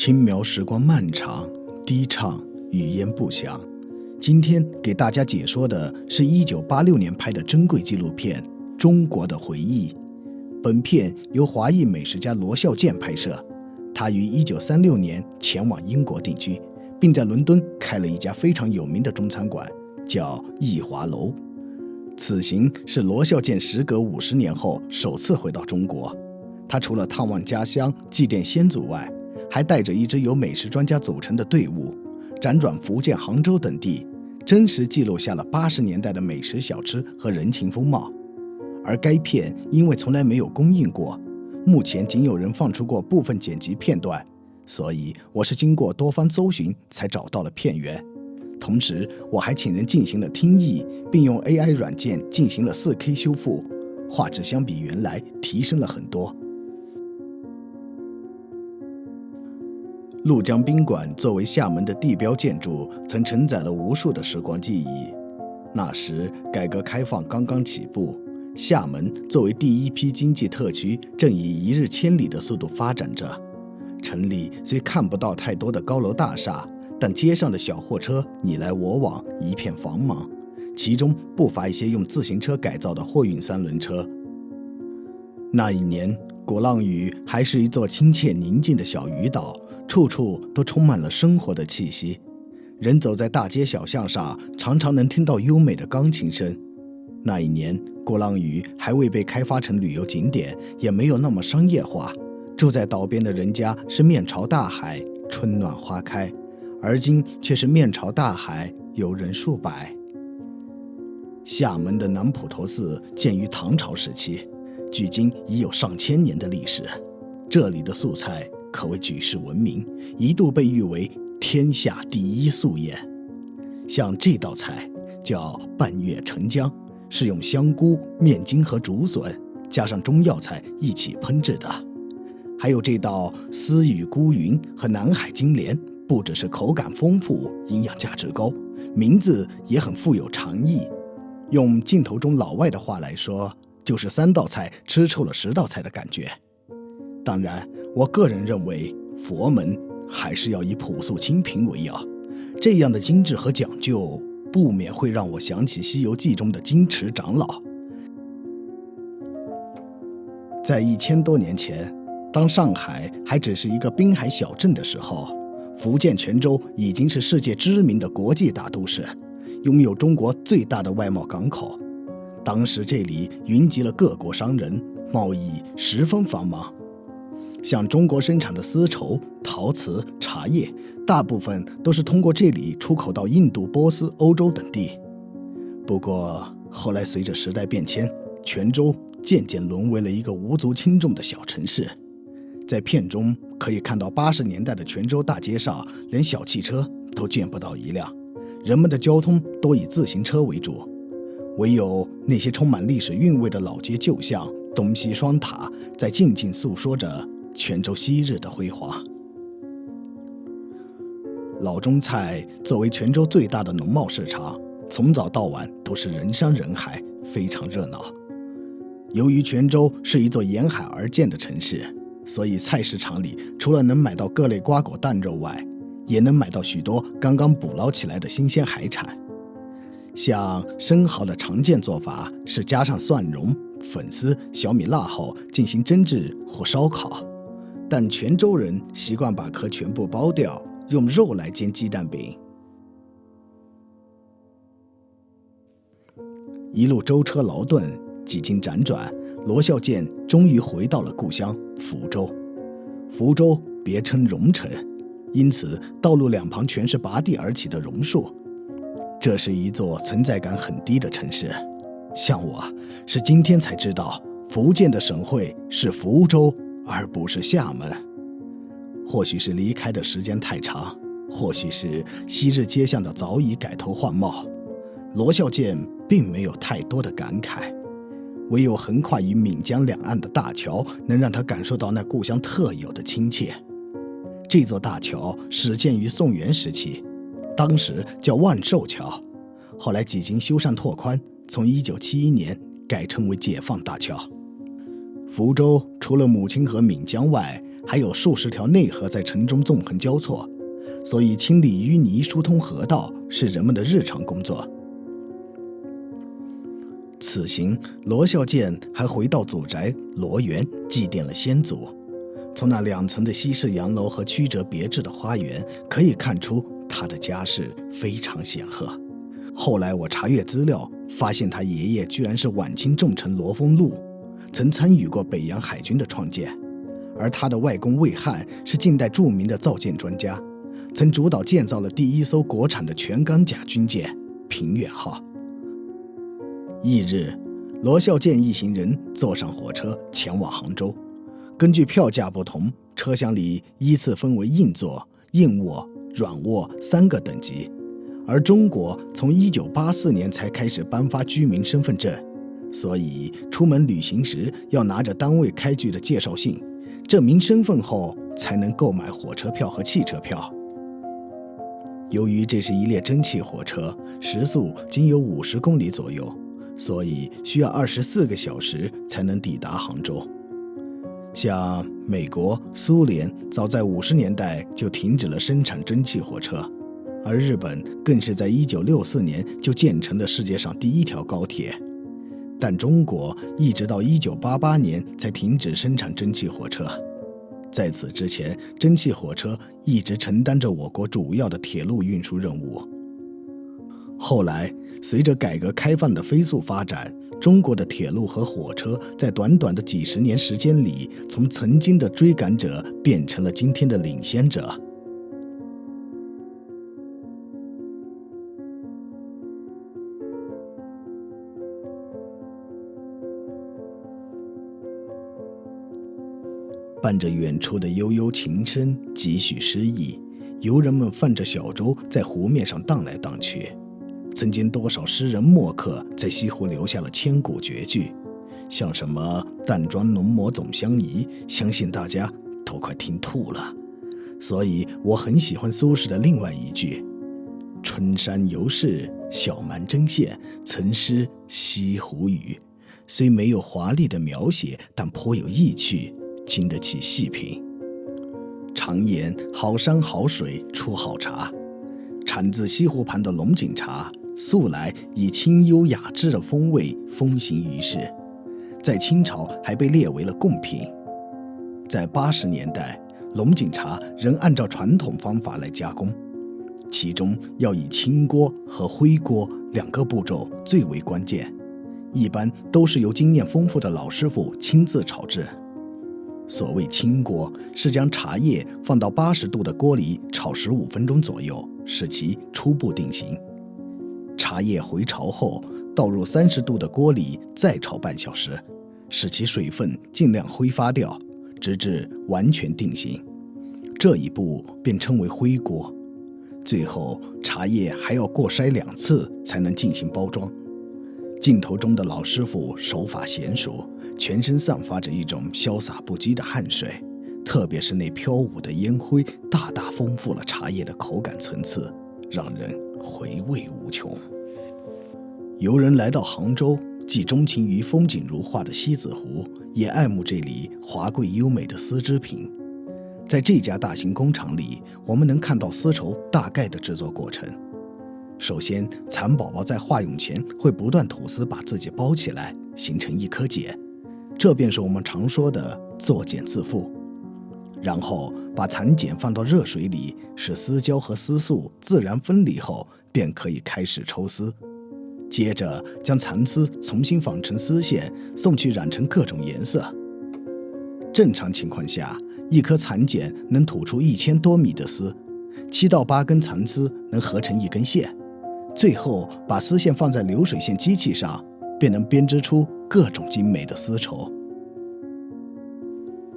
轻描时光漫长，低唱语言不详。今天给大家解说的是1986年拍的珍贵纪录片《中国的回忆》。本片由华裔美食家罗孝健拍摄，他于1936年前往英国定居，并在伦敦开了一家非常有名的中餐馆，叫益华楼。此行是罗孝健时隔50年后首次回到中国。他除了探望家乡、祭奠先祖外，还带着一支由美食专家组成的队伍，辗转福建、杭州等地，真实记录下了80年代的美食小吃和人情风貌。而该片因为从来没有公映过，目前仅有人放出过部分剪辑片段，所以我是经过多番搜寻才找到了片源。同时我还请人进行了听译，并用 AI 软件进行了 4K 修复，画质相比原来提升了很多。鹭江宾馆作为厦门的地标建筑，曾承载了无数的时光记忆。那时改革开放刚刚起步，厦门作为第一批经济特区，正以1日千里的速度发展着。城里虽看不到太多的高楼大厦，但街上的小货车你来我往，一片繁忙，其中不乏一些用自行车改造的货运3轮车。那一年，鼓浪屿还是一座亲切宁静的小渔岛，处处都充满了生活的气息。人走在大街小巷上，常常能听到优美的钢琴声。那一年，鼓浪屿还未被开发成旅游景点，也没有那么商业化。住在岛边的人家是面朝大海，春暖花开，而今却是面朝大海，游人数百。厦门的南普陀寺建于唐朝时期，距今已有上千年的历史。这里的素菜可谓举世闻名，一度被誉为天下第一素宴。像这道菜叫半月澄江，是用香菇、面筋和竹笋加上中药材一起烹制的。还有这道丝羽菇云和南海金莲，不只是口感丰富，营养价值高，名字也很富有禅意。用镜头中老外的话来说，就是3道菜吃出了10道菜的感觉。当然，我个人认为佛门还是要以朴素清贫为要，这样的精致和讲究，不免会让我想起《西游记》中的金池长老。在1000多年前，当上海还只是一个滨海小镇的时候，福建泉州已经是世界知名的国际大都市，拥有中国最大的外贸港口。当时这里云集了各国商人，贸易十分繁忙。像中国生产的丝绸、陶瓷、茶叶，大部分都是通过这里出口到印度、波斯、欧洲等地。不过后来随着时代变迁，泉州渐渐沦为了一个无足轻重的小城市。在片中可以看到80年代的泉州大街上，连小汽车都见不到一辆，人们的交通都以自行车为主，唯有那些充满历史韵味的老街旧巷、东西双塔，在静静诉说着泉州昔日的辉煌。老中菜作为泉州最大的农贸市场，从早到晚都是人山人海，非常热闹。由于泉州是一座沿海而建的城市，所以菜市场里除了能买到各类瓜果蛋肉外，也能买到许多刚刚捕捞起来的新鲜海产。像生蚝的常见做法是加上蒜蓉、粉丝、小米辣后进行蒸制或烧烤，但泉州人习惯把壳全部剥掉，用肉来煎鸡蛋饼。一路舟车劳顿，几经辗转，罗孝健终于回到了故乡福州。福州别称榕城，因此道路两旁全是拔地而起的榕树。这是一座存在感很低的城市。像我是今天才知道，福建的省会是福州，而不是厦门。或许是离开的时间太长，或许是昔日街巷的早已改头换貌，罗孝健并没有太多的感慨，唯有横跨于闽江两岸的大桥，能让他感受到那故乡特有的亲切。这座大桥始建于宋元时期，当时叫万寿桥，后来几经修缮拓宽，从1971年改称为解放大桥。福州除了母亲河闽江外，还有数十条内河在城中纵横交错，所以清理淤泥、疏通河道是人们的日常工作。此行，罗孝建还回到祖宅罗园祭奠了先祖。从那2层的西式洋楼和曲折别致的花园可以看出他的家世非常显赫。后来我查阅资料，发现他爷爷居然是晚清重臣罗丰禄，曾参与过北洋海军的创建，而他的外公魏翰是近代著名的造舰专家，曾主导建造了第1艘国产的全钢甲军舰平远号。翌日，罗孝建一行人坐上火车前往杭州。根据票价不同，车厢里依次分为硬座、硬卧、软卧3个等级。而中国从1984年才开始颁发居民身份证，所以出门旅行时要拿着单位开具的介绍信，证明身份后才能购买火车票和汽车票。由于这是一列蒸汽火车，时速仅有50公里左右，所以需要24个小时才能抵达杭州。像美国、苏联早在50年代就停止了生产蒸汽火车，而日本更是在1964年就建成了世界上第1条高铁。但中国一直到1988年才停止生产蒸汽火车。在此之前，蒸汽火车一直承担着我国主要的铁路运输任务。后来，随着改革开放的飞速发展，中国的铁路和火车在短短的几十年时间里，从曾经的追赶者变成了今天的领先者。伴着远处的悠悠琴声，几许诗意，游人们泛着小舟在湖面上荡来荡去。曾经多少诗人墨客在西湖留下了千古绝句，像什么淡妆浓抹总相宜，相信大家都快听吐了。所以我很喜欢苏轼的另外一句：春山犹是小蛮针线，曾诗西湖雨。虽没有华丽的描写，但颇有意趣，经得起细品。常言好山好水出好茶，产自西湖畔的龙井茶素来以清幽雅致的风味风行于世，在清朝还被列为了贡品。在80年代，龙井茶仍按照传统方法来加工，其中要以清锅和灰锅2个步骤最为关键，一般都是由经验丰富的老师傅亲自炒制。所谓清锅，是将茶叶放到80度的锅里炒15分钟左右，使其初步定型。茶叶回潮后，倒入30度的锅里再炒半小时，使其水分尽量挥发掉，直至完全定型。这一步便称为灰锅。最后，茶叶还要过筛2次才能进行包装。镜头中的老师傅手法娴熟，全身散发着一种潇洒不羁的汗水，特别是那飘舞的烟灰，大大丰富了茶叶的口感层次，让人回味无穷。游人来到杭州，既钟情于风景如画的西子湖，也爱慕这里华贵优美的丝织品。在这家大型工厂里，我们能看到丝绸大概的制作过程。首先，蚕宝宝在化蛹前会不断吐丝，把自己包起来，形成一颗茧，这便是我们常说的作茧自缚。然后把蚕茧放到热水里，使丝胶和丝素自然分离后，便可以开始抽丝。接着将蚕丝重新纺成丝线，送去染成各种颜色。正常情况下，一颗蚕茧能吐出1000多米的丝，7到8根蚕丝能合成一根线。最后把丝线放在流水线机器上，便能编织出各种精美的丝绸。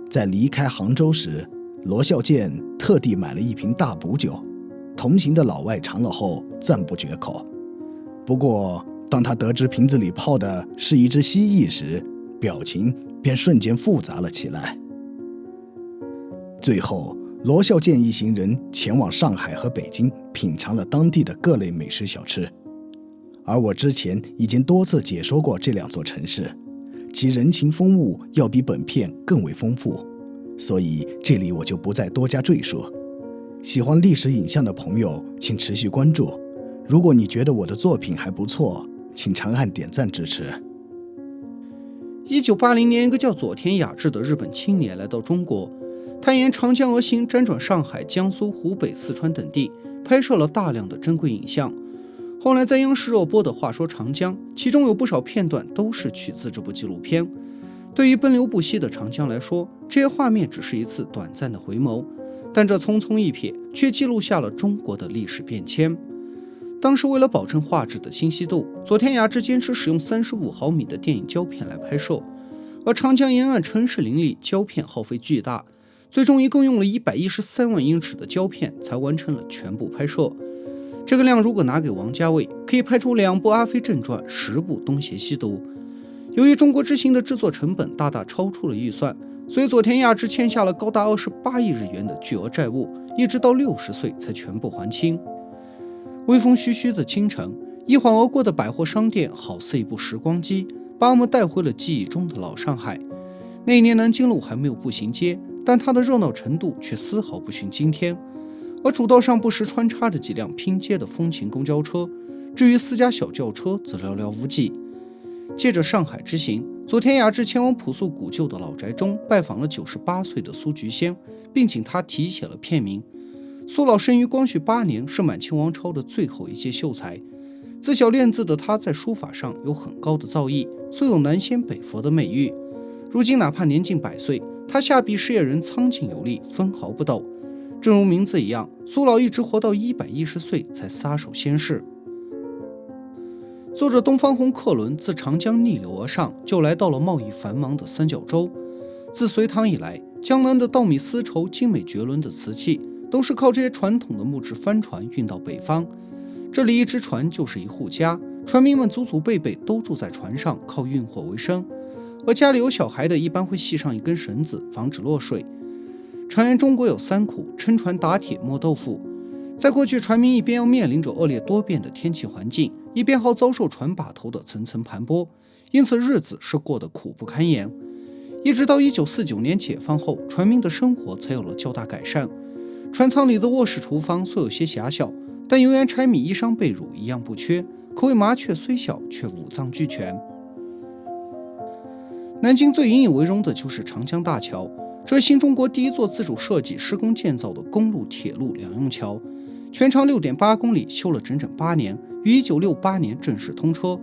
在离开杭州时，罗孝建特地买了一瓶大补酒，同行的老外尝了后赞不绝口。不过当他得知瓶子里泡的是一只蜥蜴时，表情便瞬间复杂了起来。最后，罗孝建一行人前往上海和北京，品尝了当地的各类美食小吃。而我之前已经多次解说过这2座城市，其人情风物要比本片更为丰富。所以这里我就不再多加赘述。喜欢历史影像的朋友，请持续关注。如果你觉得我的作品还不错，请长按点赞支持。1980年，一个叫佐田雅治的日本青年来到中国，他沿长江而行，辗转上海、江苏、湖北、四川等地，拍摄了大量的珍贵影像。后来在央视热播的《话说长江》，其中有不少片段都是取自这部纪录片。对于奔流不息的长江来说，这些画面只是一次短暂的回眸，但这匆匆一瞥，却记录下了中国的历史变迁。当时为了保证画质的清晰度，佐田雅治坚持使用35毫米的电影胶片来拍摄，而长江沿岸城市林立，胶片耗费巨大，最终一共用了113万英尺的胶片才完成了全部拍摄。这个量如果拿给王家卫，可以拍出2部《阿飞正传》、10部《东邪西毒》。由于中国之行的制作成本大大超出了预算，所以佐田雅治欠下了高达28亿日元的巨额债务，一直到60岁才全部还清。微风徐徐的清晨，一晃而过的百货商店好似一部时光机，把我们带回了记忆中的老上海。那一年南京路还没有步行街，但它的热闹程度却丝毫不逊今天。而主道上不时穿插着几辆拼接的风情公交车，至于私家小轿车则寥寥无几。借着上海之行，佐田雅治前往朴素古旧的老宅中拜访了98岁的苏菊仙，并请他题写了片名。苏老生于光绪8年，是满清王朝的最后一届秀才。自小练字的他在书法上有很高的造诣，素有南仙北佛的美誉。如今哪怕年近100岁，他下笔时也仍苍劲有力，分毫不抖。正如名字一样，苏老一直活到110岁才撒手仙世。坐着东方红客轮自长江逆流而上，就来到了贸易繁忙的三角洲。自隋唐以来，江南的稻米丝绸、精美绝伦的瓷器，都是靠这些传统的木质帆船运到北方。这里一只船就是一户家，船民们祖祖辈辈都住在船上，靠运货为生。而家里有小孩的，一般会系上一根绳子，防止落水。常言中国有3苦：撑船、打铁、磨豆腐。在过去，船民一边要面临着恶劣多变的天气环境，一边还遭受船把头的层层盘剥，因此日子是过得苦不堪言。一直到1949年解放后，船民的生活才有了较大改善。船舱里的卧室、厨房虽有些狭小，但油盐柴米、衣裳被褥一样不缺，可谓麻雀虽小，却五脏俱全。南京最引以为荣的就是长江大桥，这是新中国第一座自主设计、施工建造的公路、铁路两用桥，全长6.8公里，修了整整8年，于1968年正式通车。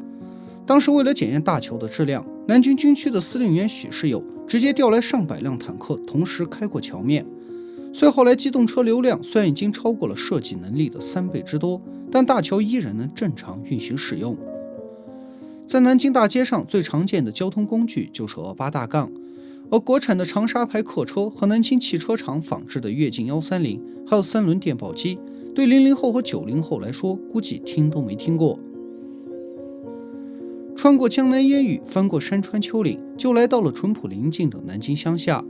当时为了检验大桥的质量，南军军区的司令员许世友直接调来上百辆坦克，同时开过桥面。虽后来机动车流量虽然已经超过了设计能力的3倍之多，但大桥依然能正常运行使用。在南京大街上最常见的交通工具就是28大杠，而国产的长沙牌客车和南京汽车厂仿制的跃进130，还有3轮电报机，对00后和90后来说，估计听都没听过。穿过江南烟雨，翻过山川丘陵，就来到了淳朴宁静的南京乡下。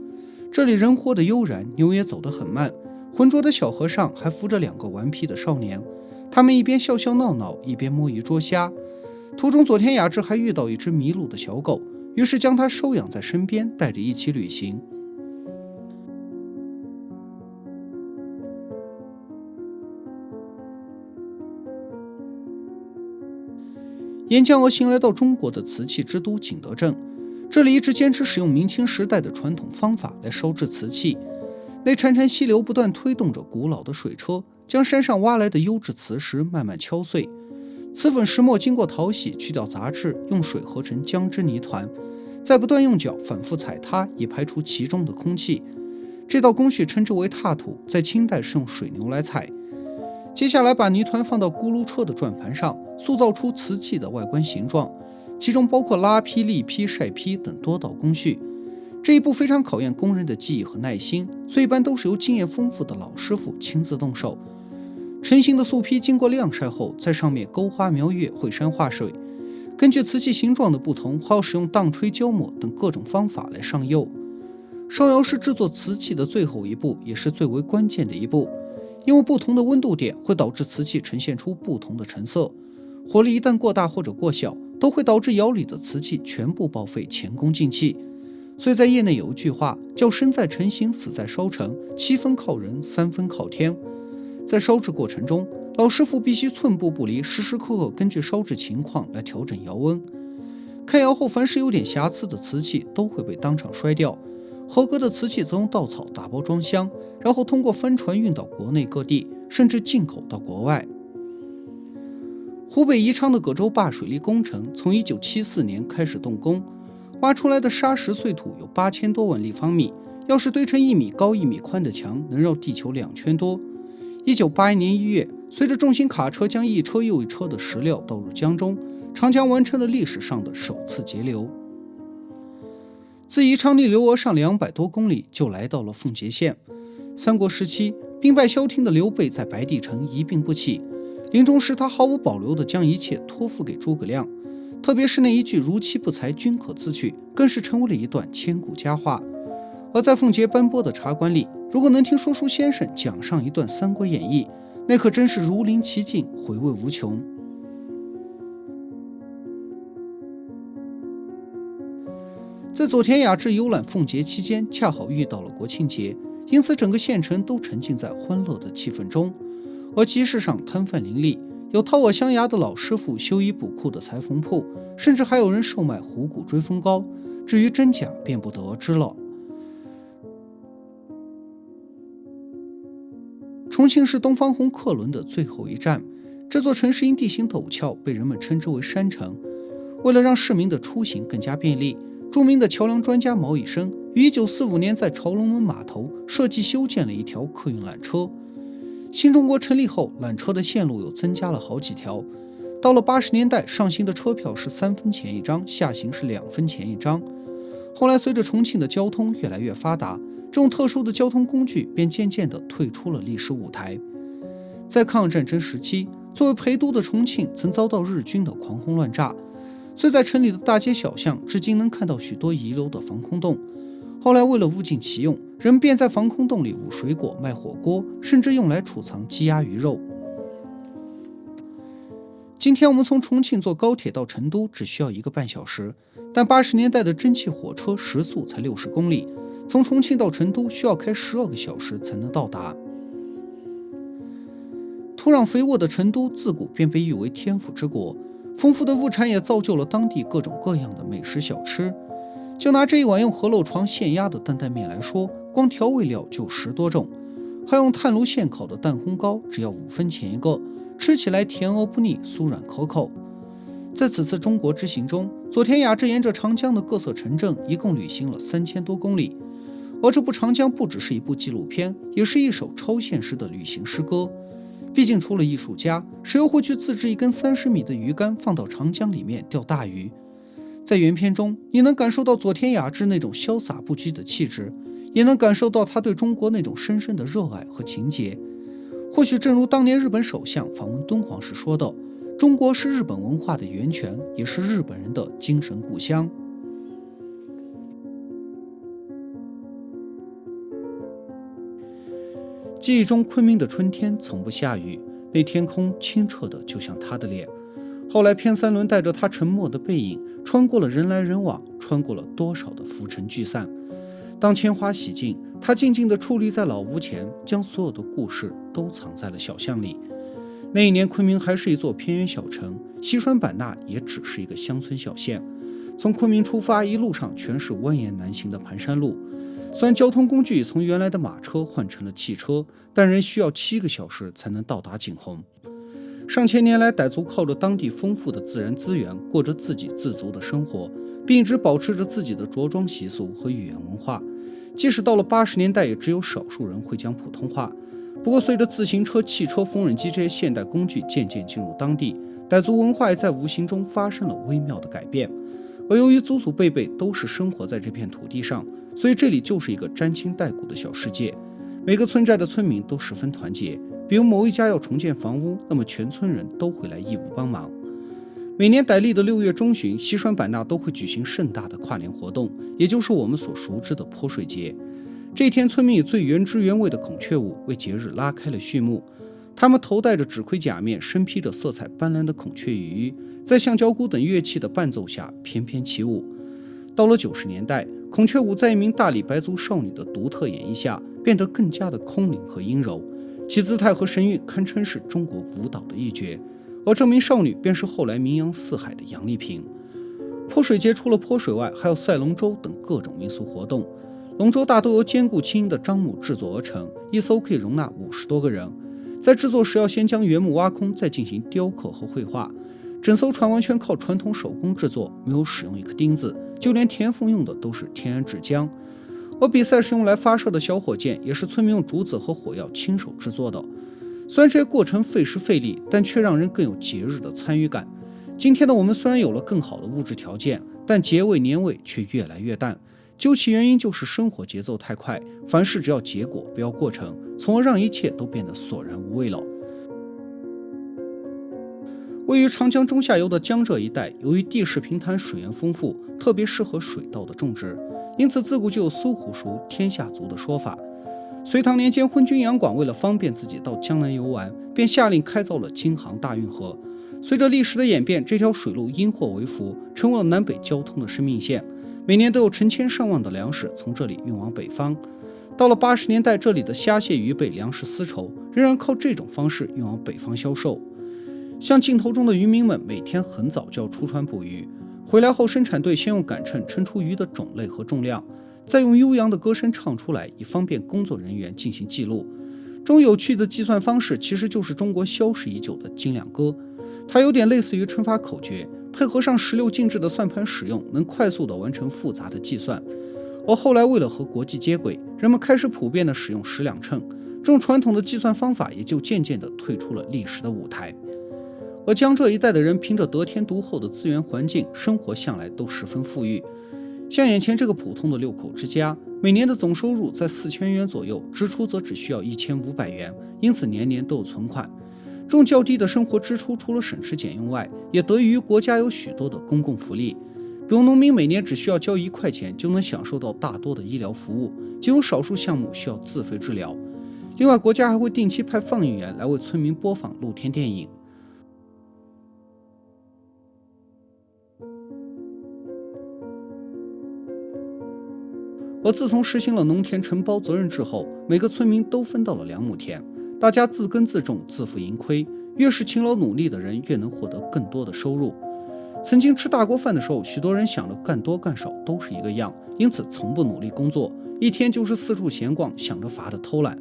这里人活得悠然，牛也走得很慢。浑浊的小河上还浮着2个顽皮的少年，他们一边笑笑闹闹，一边摸鱼捉虾。途中，佐田雅治还遇到一只迷路的小狗，于是将它收养在身边，带着一起旅行。沿江而行，来到中国的瓷器之都景德镇，这里一直坚持使用明清时代的传统方法来烧制瓷器。那潺潺溪流不断推动着古老的水车，将山上挖来的优质瓷石慢慢敲碎。瓷粉石墨经过淘洗，去掉杂质，用水合成浆汁泥团，再不断用脚反复踩踏，以排出其中的空气。这道工序称之为踏土，在清代是用水牛来踩。接下来把泥团放到咕噜车的转盘上，塑造出瓷器的外观形状，其中包括拉坯、立坯、晒坯等多道工序。这一步非常考验工人的技艺和耐心，所以一般都是由经验丰富的老师傅亲自动手。成型的素坯经过晾晒后，在上面勾花描月、绘山画水，根据瓷器形状的不同，还要使用荡吹、胶抹等各种方法来上釉。烧窑是制作瓷器的最后一步，也是最为关键的一步，因为不同的温度点会导致瓷器呈现出不同的成色，火力一旦过大或者过小，都会导致窑里的瓷器全部报废，前功尽弃。所以在业内有一句话叫身在晨星，死在烧城，7分靠人，3分靠天。在烧制过程中，老师傅必须寸步不离，时时刻刻根据烧制情况来调整窑温。开窑后，凡是有点瑕疵的瓷器都会被当场摔掉，合格的瓷器则用稻草打包装箱，然后通过帆船运到国内各地，甚至进口到国外。湖北宜昌的葛洲坝水利工程从1974年开始动工，挖出来的砂石碎土有8000多万立方米，要是堆成1米高1米宽的墙，能绕地球2圈多。1981年1月，随着重型卡车将一车又一车的石料倒入江中，长江完成了历史上的首次截流。自宜昌逆流而上200多公里，就来到了奉节县。三国时期，兵败萧亭的刘备在白帝城一病不起，临终时他毫无保留地将一切托付给诸葛亮，特别是那一句如妻不才，君可自取，更是成为了一段千古佳话。而在奉节斑驳的茶馆里，如果能听说书先生讲上一段《三国演义》，那可真是如临其境，回味无穷。在佐田雅治游览奉节期间，恰好遇到了国庆节，因此整个县城都沉浸在欢乐的气氛中。而集市上摊贩林立，有掏耳镶牙的老师傅、修衣补裤的裁缝铺，甚至还有人售卖虎骨追风糕，至于真假便不得而知了。重庆是东方红客轮的最后一站，这座城市因地形陡峭，被人们称之为山城。为了让市民的出行更加便利，著名的桥梁专家毛以生于1945年在朝龙门码头设计修建了一条客运缆车。新中国成立后，缆车的线路又增加了好几条。到了80年代，上行的车票是3分钱一张，下行是2分钱一张。后来随着重庆的交通越来越发达，这种特殊的交通工具便渐渐地退出了历史舞台。在抗日战争时期，作为陪都的重庆曾遭到日军的狂轰乱炸，所以在城里的大街小巷至今能看到许多遗留的防空洞。后来为了物尽其用，人们便在防空洞里捂水果、卖火锅，甚至用来储藏鸡鸭鱼肉。今天我们从重庆坐高铁到成都只需要1个半小时，但80年代的蒸汽火车时速才60公里，从重庆到成都需要开12个小时才能到达。土壤肥沃的成都自古便被誉为天府之国，丰富的物产也造就了当地各种各样的美食小吃。就拿这一碗用河漏床现压的担担面来说，光调味料就10多种，还用炭炉现烤的蛋烘糕只要5分钱一个，吃起来甜而不腻，酥软可口。在此次中国之行中，佐田雅治沿着长江的各色城镇一共旅行了3000多公里，而这部长江不只是一部纪录片，也是一首超现实的旅行诗歌。毕竟除了艺术家，谁又会去自制一根30米的鱼竿放到长江里面钓大鱼？在原片中，你能感受到佐田雅治那种潇洒不羁的气质，也能感受到他对中国那种深深的热爱和情结。或许正如当年日本首相访问敦煌时说的，中国是日本文化的源泉，也是日本人的精神故乡。记忆中昆明的春天从不下雨，那天空清澈的就像他的脸。后来偏三轮带着他沉默的背影，穿过了人来人往，穿过了多少的浮沉聚散。当千花洗尽，他静静地矗立在老屋前，将所有的故事都藏在了小巷里。那一年昆明还是一座偏远小城，西双版纳也只是一个乡村小县。从昆明出发，一路上全是蜿蜒难行的盘山路。虽然交通工具从原来的马车换成了汽车，但仍需要7个小时才能到达景洪。上千年来，傣族靠着当地丰富的自然资源，过着自给自足的生活，并一直保持着自己的着装习俗和语言文化。即使到了80年代，也只有少数人会讲普通话。不过，随着自行车、汽车、缝纫机这些现代工具渐渐进入当地，傣族文化也在无形中发生了微妙的改变。而由于祖祖辈辈都是生活在这片土地上，所以这里就是一个沾亲带故的小世界。每个村寨的村民都十分团结，比如某一家要重建房屋，那么全村人都会来义务帮忙。每年傣历的6月中旬，西双版纳都会举行盛大的跨年活动，也就是我们所熟知的泼水节。这一天，村民以最原汁原味的孔雀舞为节日拉开了序幕。他们头戴着纸盔甲面，身披着色彩斑斓的孔雀羽衣，在橡胶鼓等乐器的伴奏下翩翩起舞。到了90年代，孔雀舞在一名大理白族少女的独特演绎下，变得更加的空灵和阴柔，其姿态和神韵堪称是中国舞蹈的一绝。而这名少女便是后来名扬四海的杨丽萍。泼水节除了泼水外，还有赛龙舟等各种民俗活动。龙舟大多由坚固轻盈的樟木制作而成，一艘可以容纳50多个人。在制作时要先将原木挖空，再进行雕刻和绘画。整艘船完全靠传统手工制作，没有使用一颗钉子，就连填缝用的都是天然纸浆。而比赛时用来发射的小火箭，也是村民用竹子和火药亲手制作的。虽然这些过程费时费力，但却让人更有节日的参与感。今天的我们虽然有了更好的物质条件，但节味年味却越来越淡。究其原因，就是生活节奏太快，凡事只要结果不要过程，从而让一切都变得索然无味了。位于长江中下游的江浙一带，由于地势平坦，水源丰富，特别适合水稻的种植，因此自古就有搜狐熟天下足的说法。隋唐年间，昏君杨广为了方便自己到江南游玩，便下令开凿了京杭大运河。随着历史的演变，这条水路因祸为福，成为了南北交通的生命线。每年都有成千上万的粮食从这里运往北方。到了80年代，这里的虾蟹鱼贝粮食丝绸仍然靠这种方式运往北方销售。像镜头中的渔民们，每天很早就要出船捕鱼，回来后生产队先用杆秤称出鱼的种类和重量，再用悠扬的歌声唱出来，以方便工作人员进行记录。这种有趣的计算方式其实就是中国消失已久的斤两歌，它有点类似于乘法口诀，配合上16进制的算盘使用，能快速地完成复杂的计算。而后来为了和国际接轨，人们开始普遍地使用10两秤，这种传统的计算方法也就渐渐地退出了历史的舞台。而江浙一带的人凭着得天独厚的资源环境，生活向来都十分富裕。像眼前这个普通的6口之家，每年的总收入在4000元左右，支出则只需要1500元，因此年年都有存款。这种较低的生活支出，除了省吃俭用外，也得益于国家有许多的公共福利。比如农民每年只需要交1块钱，就能享受到大多的医疗服务，仅有少数项目需要自费治疗。另外，国家还会定期派放映员来为村民播放露天电影。而自从实行了农田承包责任制后，每个村民都分到了2亩田，大家自耕自种，自负盈亏，越是勤劳努力的人，越能获得更多的收入。曾经吃大锅饭的时候，许多人想着干多干少都是一个样，因此从不努力工作，一天就是四处闲逛，想着法的偷懒。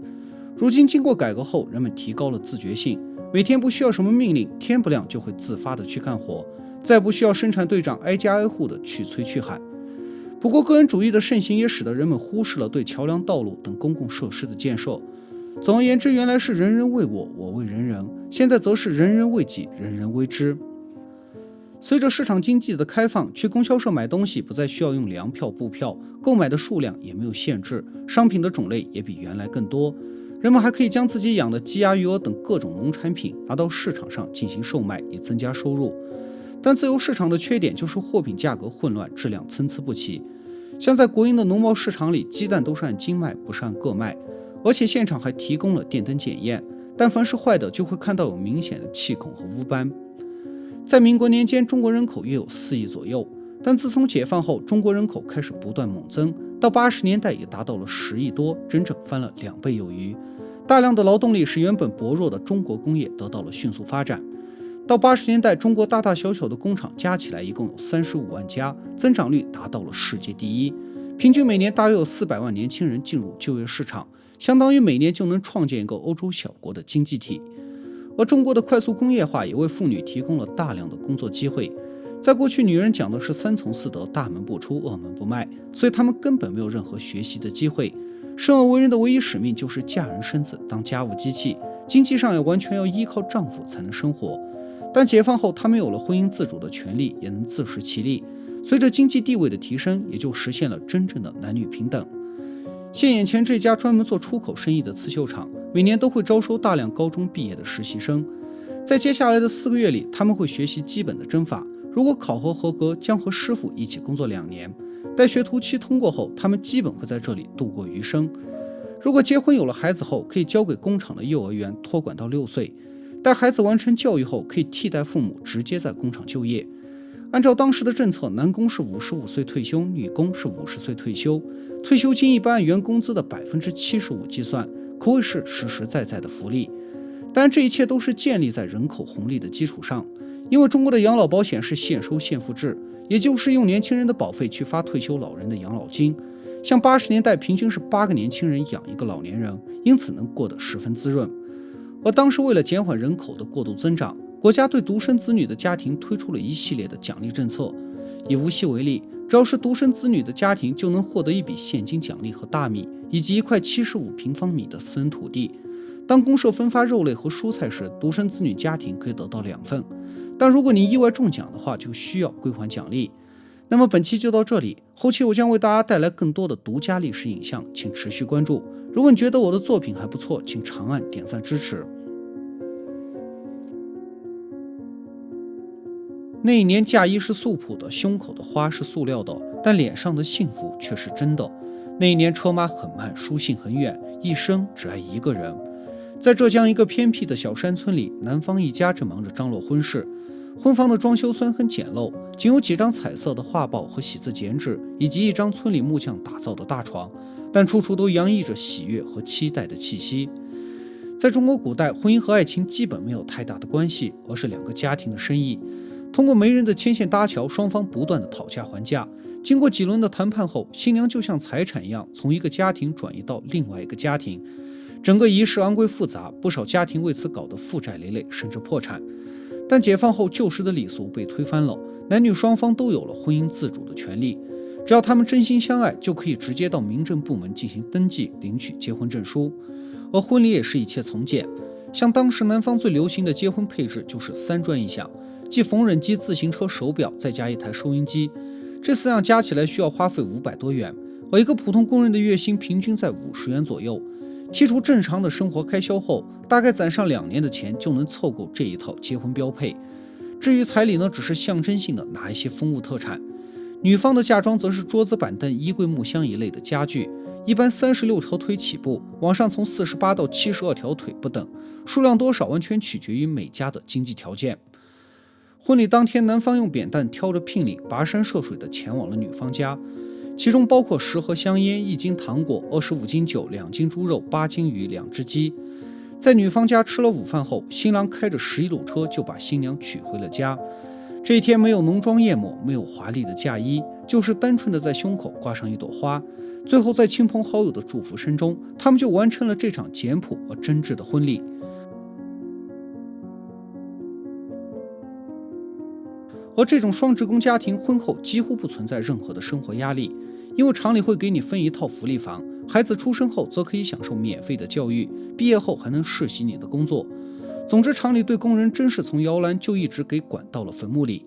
如今经过改革后，人们提高了自觉性，每天不需要什么命令，天不亮就会自发的去干活，再不需要生产队长挨家挨户的去催去喊。不过个人主义的盛行也使得人们忽视了对桥梁、道路等公共设施的建设。总而言之，原来是人人为我，我为人人，现在则是人人为己，人人为之。随着市场经济的开放，去供销社买东西不再需要用粮票、布票，购买的数量也没有限制，商品的种类也比原来更多。人们还可以将自己养的鸡鸭鱼鹅等各种农产品拿到市场上进行售卖，以增加收入。但自由市场的缺点就是货品价格混乱，质量参差不齐。像在国营的农贸市场里，鸡蛋都是按斤卖，不是按个卖，而且现场还提供了电灯检验，但凡是坏的就会看到有明显的气孔和污斑。在民国年间，中国人口约有4亿左右，但自从解放后，中国人口开始不断猛增，到80年代也达到了10亿多，整整翻了2倍有余。大量的劳动力使原本薄弱的中国工业得到了迅速发展。到80年代，中国大大小小的工厂加起来一共有35万家，增长率达到了世界第一。平均每年大约有400万年轻人进入就业市场，相当于每年就能创建一个欧洲小国的经济体。而中国的快速工业化也为妇女提供了大量的工作机会。在过去，女人讲的是3从4德，大门不出，二门不迈，所以她们根本没有任何学习的机会。生而为人的唯一使命就是嫁人生子，当家务机器，经济上也完全要依靠丈夫才能生活。但解放后，她们有了婚姻自主的权利，也能自食其力。随着经济地位的提升，也就实现了真正的男女平等。现眼前这家专门做出口生意的刺绣厂，每年都会招收大量高中毕业的实习生。在接下来的4个月里，他们会学习基本的针法，如果考核合格，将和师傅一起工作2年。待学徒期通过后，他们基本会在这里度过余生。如果结婚有了孩子后，可以交给工厂的幼儿园托管到6岁。待孩子完成教育后，可以替代父母直接在工厂就业。按照当时的政策，男工是55岁退休，女工是50岁退休，退休金一般按原工资的75%计算，可谓是实实在在的福利。但这一切都是建立在人口红利的基础上，因为中国的养老保险是现收现付制，也就是用年轻人的保费去发退休老人的养老金。像80年代平均是8个年轻人养一个老年人，因此能过得十分滋润。而当时为了减缓人口的过度增长，国家对独生子女的家庭推出了一系列的奖励政策。以无锡为例，只要是独生子女的家庭就能获得一笔现金奖励和大米，以及一块75平方米的私人土地。当公社分发肉类和蔬菜时，独生子女家庭可以得到2份，但如果你意外中奖的话，就需要归还奖励。那么本期就到这里，后期我将为大家带来更多的独家历史影像，请持续关注。如果你觉得我的作品还不错，请长按点赞支持。那一年嫁衣是素朴的，胸口的花是塑料的，但脸上的幸福却是真的。那一年车马很慢，书信很远，一生只爱一个人。在浙江一个偏僻的小山村里，男方一家正忙着张罗婚事。婚房的装修虽然很简陋，仅有几张彩色的画报和喜字剪纸，以及一张村里木匠打造的大床，但处处都洋溢着喜悦和期待的气息。在中国古代，婚姻和爱情基本没有太大的关系，而是2个家庭的生意。通过媒人的牵线搭桥，双方不断的讨价还价。经过几轮的谈判后，新娘就像财产一样，从一个家庭转移到另外一个家庭。整个仪式昂贵复杂，不少家庭为此搞得负债累累，甚至破产。但解放后，旧时的礼俗被推翻了，男女双方都有了婚姻自主的权利。只要他们真心相爱，就可以直接到民政部门进行登记，领取结婚证书。而婚礼也是一切从简，像当时南方最流行的结婚配置就是3转一响，即缝纫机、自行车、手表，再加一台收音机。这4样加起来需要花费500多元，而一个普通工人的月薪平均在50元左右。剔除正常的生活开销后，大概攒上2年的钱就能凑够这一套结婚标配。至于彩礼呢，只是象征性的拿一些风物特产。女方的嫁妆则是桌子板凳、衣柜木箱一类的家具，一般36条腿起步，往上从48到72条腿不等，数量多少完全取决于每家的经济条件。婚礼当天，男方用扁担挑着聘礼，跋山涉水的前往了女方家，其中包括10盒香烟、1斤糖果、25斤酒、2斤猪肉、8斤鱼、2只鸡。在女方家吃了午饭后，新郎开着11路车就把新娘娶回了家。这一天没有浓妆艳抹，没有华丽的嫁衣，就是单纯的在胸口挂上一朵花。最后在亲朋好友的祝福声中，他们就完成了这场简朴而真挚的婚礼。而这种双职工家庭婚后几乎不存在任何的生活压力，因为厂里会给你分一套福利房，孩子出生后则可以享受免费的教育，毕业后还能世袭你的工作。总之，厂里对工人真是从摇篮就一直给管到了坟墓里。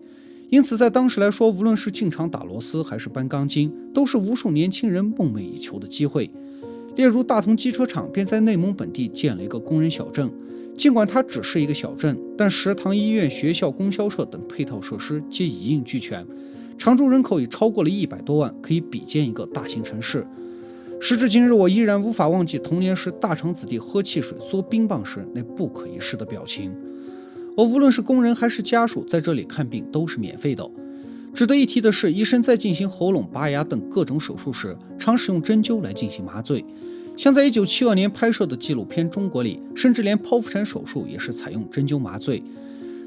因此在当时来说，无论是进厂打螺丝还是搬钢筋，都是无数年轻人梦寐以求的机会。例如大同机车厂便在内蒙本地建了一个工人小镇，尽管它只是一个小镇，但食堂、医院、学校、供销社等配套设施皆一应俱全，常住人口已超过了100多万，可以比肩一个大型城市。时至今日，我依然无法忘记童年时大厂子弟喝汽水、嗦冰棒时那不可一世的表情。而无论是工人还是家属，在这里看病都是免费的。值得一提的是，医生在进行喉咙、拔牙等各种手术时，常使用针灸来进行麻醉。像在1972年拍摄的纪录片《中国》里，甚至连剖腹产手术也是采用针灸麻醉。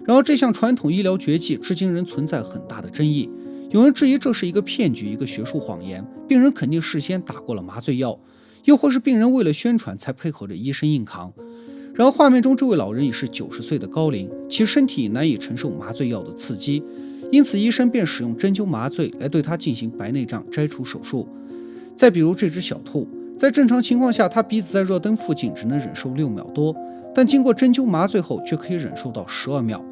然而这项传统医疗绝技至今仍存在很大的争议，有人质疑这是一个骗局，一个学术谎言，病人肯定事先打过了麻醉药，又或是病人为了宣传才配合着医生硬扛。然而画面中这位老人已是90岁的高龄，其身体难以承受麻醉药的刺激，因此医生便使用针灸麻醉来对他进行白内障摘除手术。再比如这只小兔，在正常情况下，它鼻子在热灯附近只能忍受6秒多，但经过针灸麻醉后却可以忍受到12秒。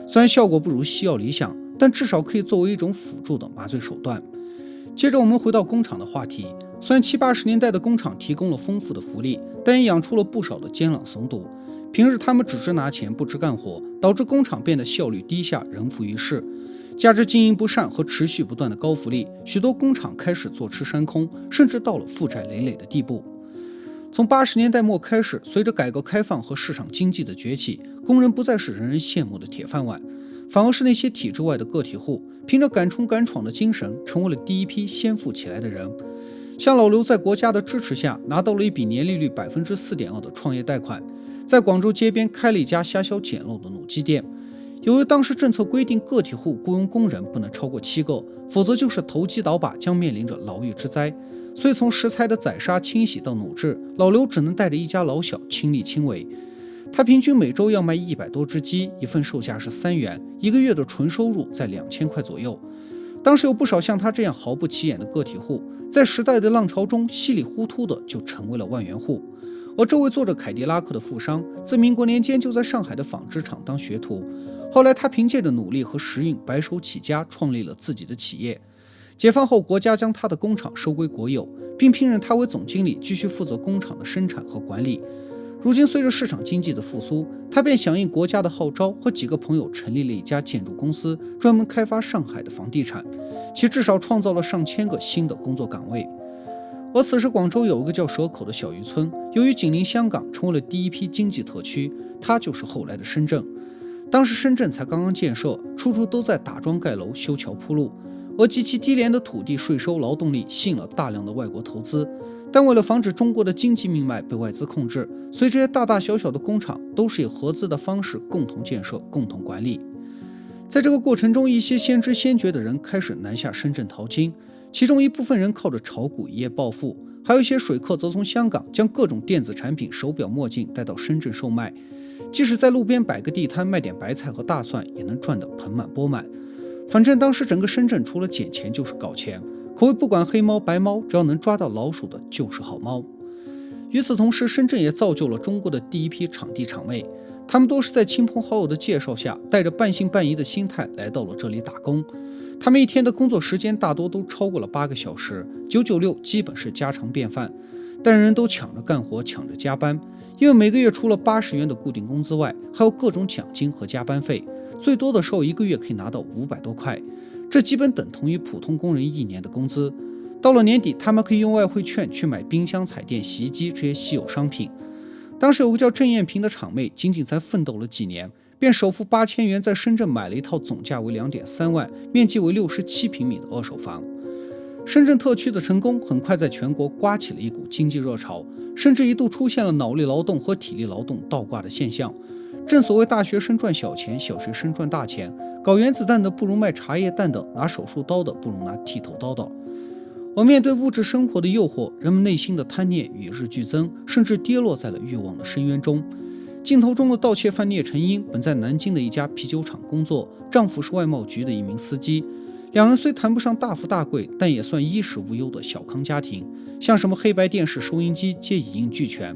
虽然效果不如西药理想，但至少可以作为一种辅助的麻醉手段。接着我们回到工厂的话题，虽然70、80年代的工厂提供了丰富的福利，但也养出了不少的奸狼怂毒。平日他们只知拿钱不知干活，导致工厂变得效率低下，人浮于事。加之经营不善和持续不断的高福利，许多工厂开始坐吃山空，甚至到了负债累累的地步。从80年代末开始，随着改革开放和市场经济的崛起，工人不再是人人羡慕的铁饭碗。反而是那些体制外的个体户，凭着敢冲敢闯的精神，成为了第一批先富起来的人。像老刘在国家的支持下，拿到了一笔年利率 4.2% 的创业贷款，在广州街边开了一家瞎削简陋的努基店。由于当时政策规定个体户雇佣工人不能超过7个，否则就是投机倒把，将面临着牢狱之灾。所以从食材的宰杀、清洗到卤制，老刘只能带着一家老小亲力亲为。他平均每周要卖100多只鸡，一份售价是3元，一个月的纯收入在2000块左右。当时有不少像他这样毫不起眼的个体户，在时代的浪潮中稀里糊涂的就成为了万元户。而这位做着凯迪拉克的富商，自民国年间就在上海的纺织厂当学徒，后来他凭借着努力和时运，白手起家创立了自己的企业。解放后，国家将他的工厂收归国有，并聘任他为总经理，继续负责工厂的生产和管理。如今随着市场经济的复苏，他便响应国家的号召，和几个朋友成立了一家建筑公司，专门开发上海的房地产，其至少创造了上千个新的工作岗位。而此时广州有一个叫蛇口的小渔村，由于紧邻香港，成为了第一批经济特区，它就是后来的深圳。当时深圳才刚刚建设，处处都在打桩盖楼、修桥铺路，而极其低廉的土地税收、劳动力吸引了大量的外国投资。但为了防止中国的经济命脉被外资控制，所以这些大大小小的工厂都是以合资的方式共同建设、共同管理。在这个过程中，一些先知先觉的人开始南下深圳淘金，其中一部分人靠着炒股一夜暴富，还有一些水客则从香港将各种电子产品、手表、墨镜带到深圳售卖。即使在路边摆个地摊卖点白菜和大蒜，也能赚得盆满钵满。反正当时整个深圳除了捡钱就是搞钱，可谓不管黑猫白猫，只要能抓到老鼠的就是好猫。与此同时，深圳也造就了中国的第一批场地场妹，他们都是在亲朋好友的介绍下，带着半信半疑的心态来到了这里打工。他们一天的工作时间大多都超过了8个小时，996基本是家常便饭，但人都抢着干活，抢着加班，因为每个月除了80元的固定工资外，还有各种奖金和加班费，最多的时候一个月可以拿到500多块，这基本等同于普通工人1年的工资。到了年底，他们可以用外汇券去买冰箱、彩电、洗衣机这些稀有商品。当时有个叫郑艳萍的厂妹，仅仅才奋斗了几年，便首付8000元在深圳买了一套总价为2.3万、面积为67平米的二手房。深圳特区的成功很快在全国刮起了一股经济热潮，甚至一度出现了脑力劳动和体力劳动倒挂的现象。正所谓大学生赚小钱，小学生赚大钱，搞原子弹的不如卖茶叶蛋的，拿手术刀的不如拿剃头刀的。而面对物质生活的诱惑，人们内心的贪念与日俱增，甚至跌落在了欲望的深渊中。镜头中的盗窃犯聂成英本在南京的一家啤酒厂工作，丈夫是外贸局的一名司机。两人虽谈不上大富大贵，但也算衣食无忧的小康家庭，像什么黑白电视、收音机皆一应俱全。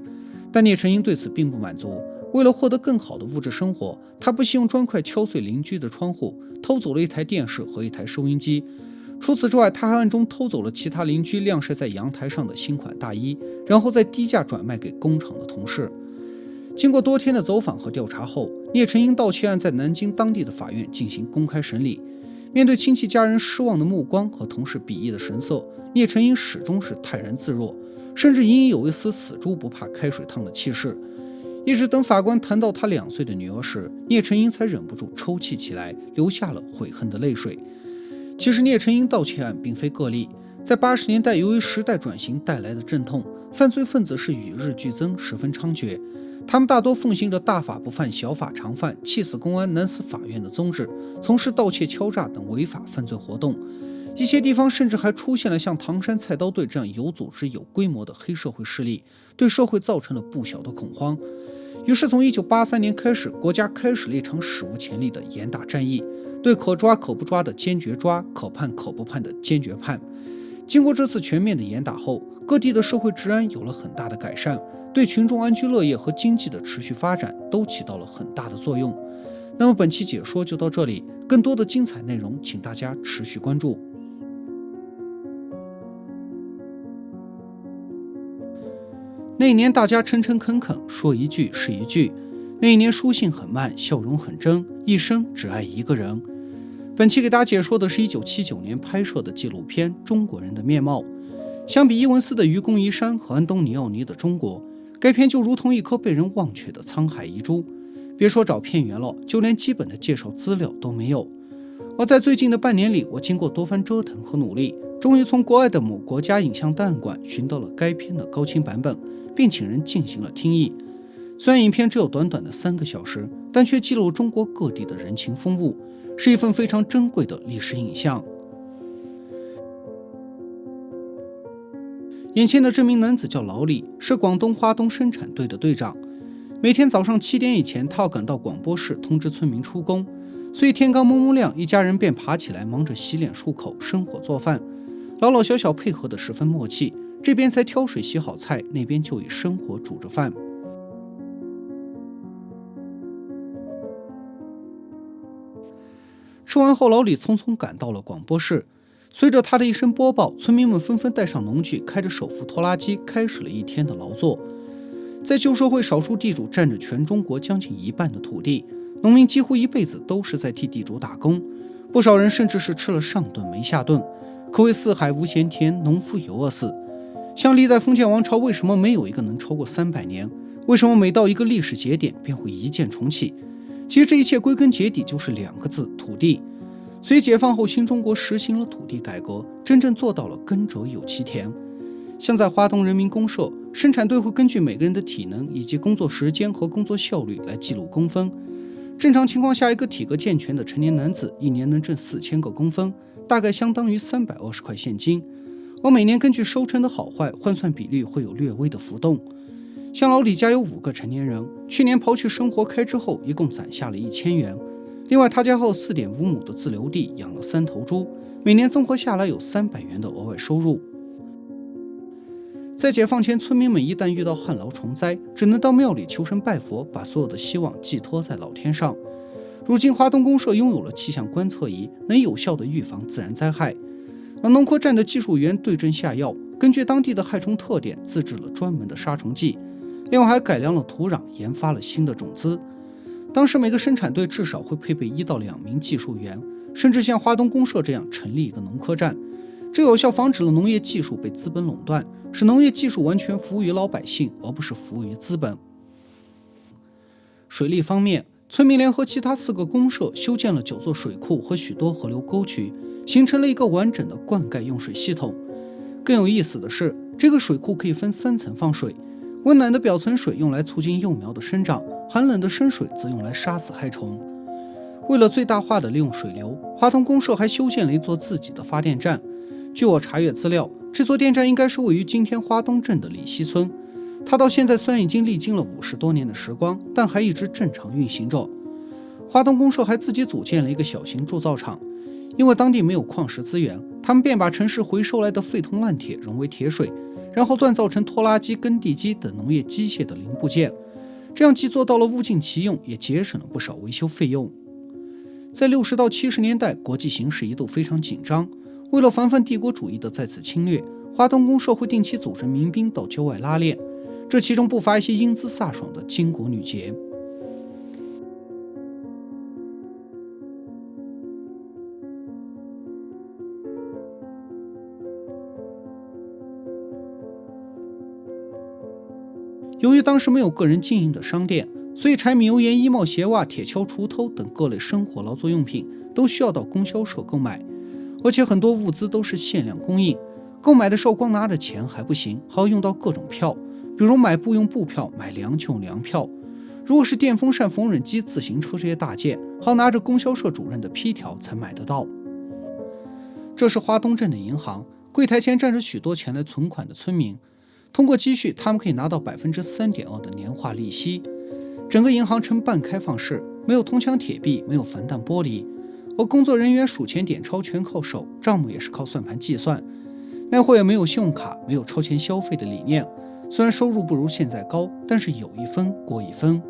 但聂成英对此并不满足，为了获得更好的物质生活，他不惜用砖块敲碎邻居的窗户，偷走了一台电视和一台收音机。除此之外，他还暗中偷走了其他邻居晾晒在阳台上的新款大衣，然后再低价转卖给工厂的同事。经过多天的走访和调查后，聂成英盗窃案在南京当地的法院进行公开审理。面对亲戚家人失望的目光和同事鄙夷的神色，聂成英始终是泰然自若，甚至隐隐有一丝死猪不怕开水烫的气势。一直等法官谈到他2岁的女儿时，聂成英才忍不住抽泣起来，流下了悔恨的泪水。其实聂成英盗窃案并非个例，在80年代，由于时代转型带来的阵痛，犯罪分子是与日俱增，十分猖獗。他们大多奉行着大法不犯、小法常犯、气死公安、难死法院的宗旨，从事盗窃、敲诈等违法犯罪活动。一些地方甚至还出现了像唐山菜刀队这样有组织、有规模的黑社会势力，对社会造成了不小的恐慌。于是从1983年开始，国家开始了一场史无前例的严打战役，对可抓可不抓的坚决抓，可判可不判的坚决判。经过这次全面的严打后，各地的社会治安有了很大的改善，对群众安居乐业和经济的持续发展都起到了很大的作用。那么本期解说就到这里，更多的精彩内容请大家持续关注。那一年大家诚诚恳恳，说一句是一句。那一年书信很慢，笑容很真，一生只爱一个人。本期给大家解说的是1979年拍摄的纪录片《中国人的面貌》。相比伊文斯的愚公移山和安东尼奥尼的中国，该片就如同一颗被人忘却的沧海遗珠。别说找片源了，就连基本的介绍资料都没有。而在最近的半年里，我经过多番折腾和努力，终于从国外的某国家影像档案馆寻到了该片的高清版本，并请人进行了听译。虽然影片只有短短的3个小时，但却记录中国各地的人情风物，是一份非常珍贵的历史影像。眼前的这名男子叫老李，是广东花东生产队的队长。每天早上7点以前，他要赶到广播室通知村民出工，所以天刚蒙蒙亮，一家人便爬起来忙着洗脸漱口、生火做饭。老老小小配合得十分默契，这边才挑水洗好菜，那边就已生火煮着饭。吃完后，老李匆匆赶到了广播室。随着他的一声播报，村民们纷纷带上农具，开着手扶拖拉机，开始了一天的劳作。在旧社会，少数地主占着全中国将近1半的土地，农民几乎一辈子都是在替地主打工，不少人甚至是吃了上顿没下顿，可谓四海无闲田，农夫犹饿死。像历代封建王朝，为什么没有一个能超过300年？为什么每到一个历史节点便会一键重启？其实这一切归根结底就是2个字：土地。所以解放后，新中国实行了土地改革，真正做到了耕者有其田。像在华东人民公社，生产队会根据每个人的体能以及工作时间和工作效率来记录工分。正常情况下，一个体格健全的成年男子一年能挣4000个工分，大概相当于320块现金。而每年根据收成的好坏换算比率会有略微的浮动。像老李家有5个成年人，去年刨去生活开支后，一共攒下了1000元。另外，他家还有4.5亩的自留地，养了3头猪，每年综合下来有300元的额外收入。在解放前，村民们一旦遇到旱涝虫灾，只能到庙里求神拜佛，把所有的希望寄托在老天上。如今，华东公社拥有了气象观测仪，能有效地预防自然灾害。而农科站的技术员对症下药，根据当地的害虫特点，自制了专门的杀虫剂，另外还改良了土壤，研发了新的种子。当时每个生产队至少会配备1到2名技术员，甚至像华东公社这样成立一个农科站，这有效防止了农业技术被资本垄断，使农业技术完全服务于老百姓，而不是服务于资本。水利方面，村民联合其他4个公社修建了9座水库和许多河流沟渠，形成了一个完整的灌溉用水系统。更有意思的是，这个水库可以分3层放水，温暖的表层水用来促进幼苗的生长，寒冷的深水则用来杀死害虫。为了最大化的利用水流，华东公社还修建了一座自己的发电站。据我查阅资料，这座电站应该是位于今天花东镇的李溪村。它到现在虽然已经历经了50多年的时光，但还一直正常运行着。华东公社还自己组建了一个小型铸造厂，因为当地没有矿石资源，他们便把城市回收来的废铜烂铁融为铁水，然后锻造成拖拉机、耕地机等农业机械的零部件。这样既做到了物尽其用，也节省了不少维修费用。在60到70年代，国际形势一度非常紧张，为了防范帝国主义的再次侵略，华东公社会定期组织民兵到郊外拉练，这其中不乏一些英姿飒爽的巾帼女杰。由于当时没有个人经营的商店，所以柴米油盐、衣帽鞋袜、铁锹锄头等各类生活劳作用品都需要到供销社购买，而且很多物资都是限量供应。购买的时候光拿着钱还不行，还要用到各种票，比如买布用布票，买粮就用粮票。如果是电风扇、缝纫机、自行车这些大件，还要拿着供销社主任的批条才买得到。这是花东镇的银行，柜台前站着许多前来存款的村民，通过积蓄，他们可以拿到 3.2% 的年化利息。整个银行呈半开放式，没有铜墙铁壁，没有防弹玻璃，而工作人员数钱点钞全靠手，账目也是靠算盘计算。那会也没有信用卡，没有超前消费的理念。虽然收入不如现在高，但是有一分过一分。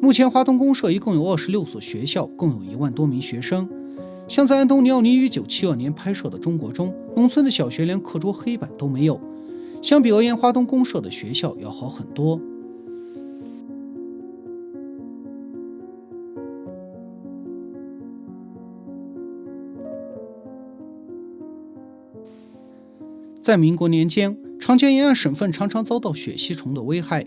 目前华东公社一共有26所学校，共有1万多名学生。像在安东尼奥尼于1972年拍摄的《中国中》，农村的小学连课桌黑板都没有。相比而言，华东公社的学校要好很多。在民国年间，长江沿岸省份常常遭到血吸虫的危害。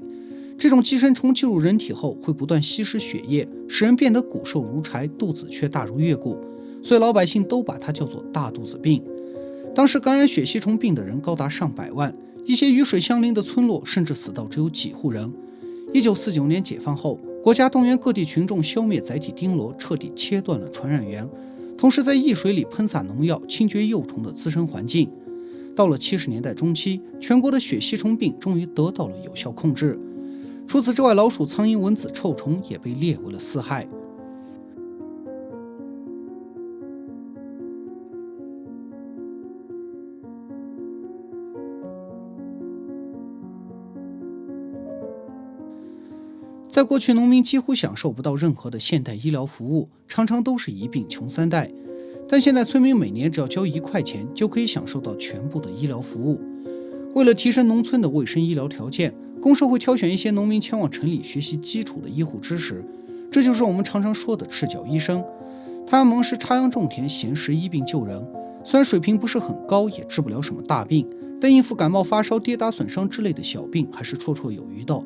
这种寄生虫进入人体后会不断吸食血液，使人变得骨瘦如柴，肚子却大如月骨，所以老百姓都把它叫做大肚子病。当时感染血吸虫病的人高达上百万，一些与水相邻的村落甚至死到只有几户人。1949年解放后，国家动员各地群众消灭载体丁螺，彻底切断了传染源，同时在易水里喷洒农药，清绝幼虫的滋生环境。到了70年代中期，全国的血吸虫病终于得到了有效控制。除此之外，老鼠、苍蝇、蚊子、臭虫也被列为了4害。在过去，农民几乎享受不到任何的现代医疗服务，常常都是一病穷3代。但现在村民每年只要交1块钱，就可以享受到全部的医疗服务。为了提升农村的卫生医疗条件，公社会挑选一些农民前往城里学习基础的医护知识，这就是我们常常说的赤脚医生。他们蒙师插秧种田，闲时医病救人，虽然水平不是很高，也治不了什么大病，但应付感冒、发烧、跌打损伤之类的小病还是绰绰有余的。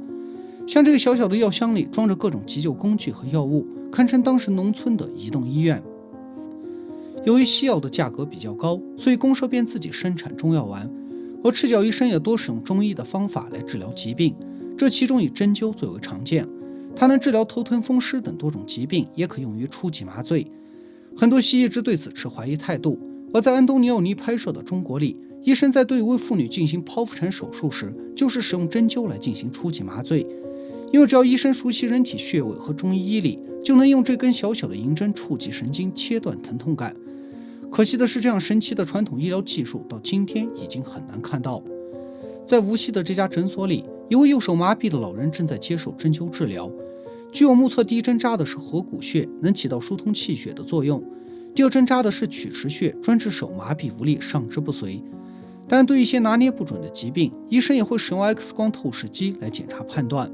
像这个小小的药箱里装着各种急救工具和药物，堪称当时农村的移动医院。由于西药的价格比较高，所以公社便自己生产中药丸，而赤脚医生也多使用中医的方法来治疗疾病，这其中以针灸最为常见。它能治疗头疼、风湿等多种疾病，也可用于初级麻醉。很多西医一直对此持怀疑态度，而在安东尼奥尼拍摄的《中国》里，医生在对一位妇女进行剖腹产手术时，就是使用针灸来进行初级麻醉。因为只要医生熟悉人体穴位和中医医理，就能用这根小小的银针触及神经，切断疼痛感。可惜的是，这样神奇的传统医疗技术到今天已经很难看到。在无锡的这家诊所里，一位右手麻痹的老人正在接受针灸治疗。据我目测，第一针扎的是合谷穴，能起到疏通气血的作用；第二针扎的是曲池穴，专治手麻痹无力、上肢不遂。但对一些拿捏不准的疾病，医生也会使用 X 光透视机来检查判断。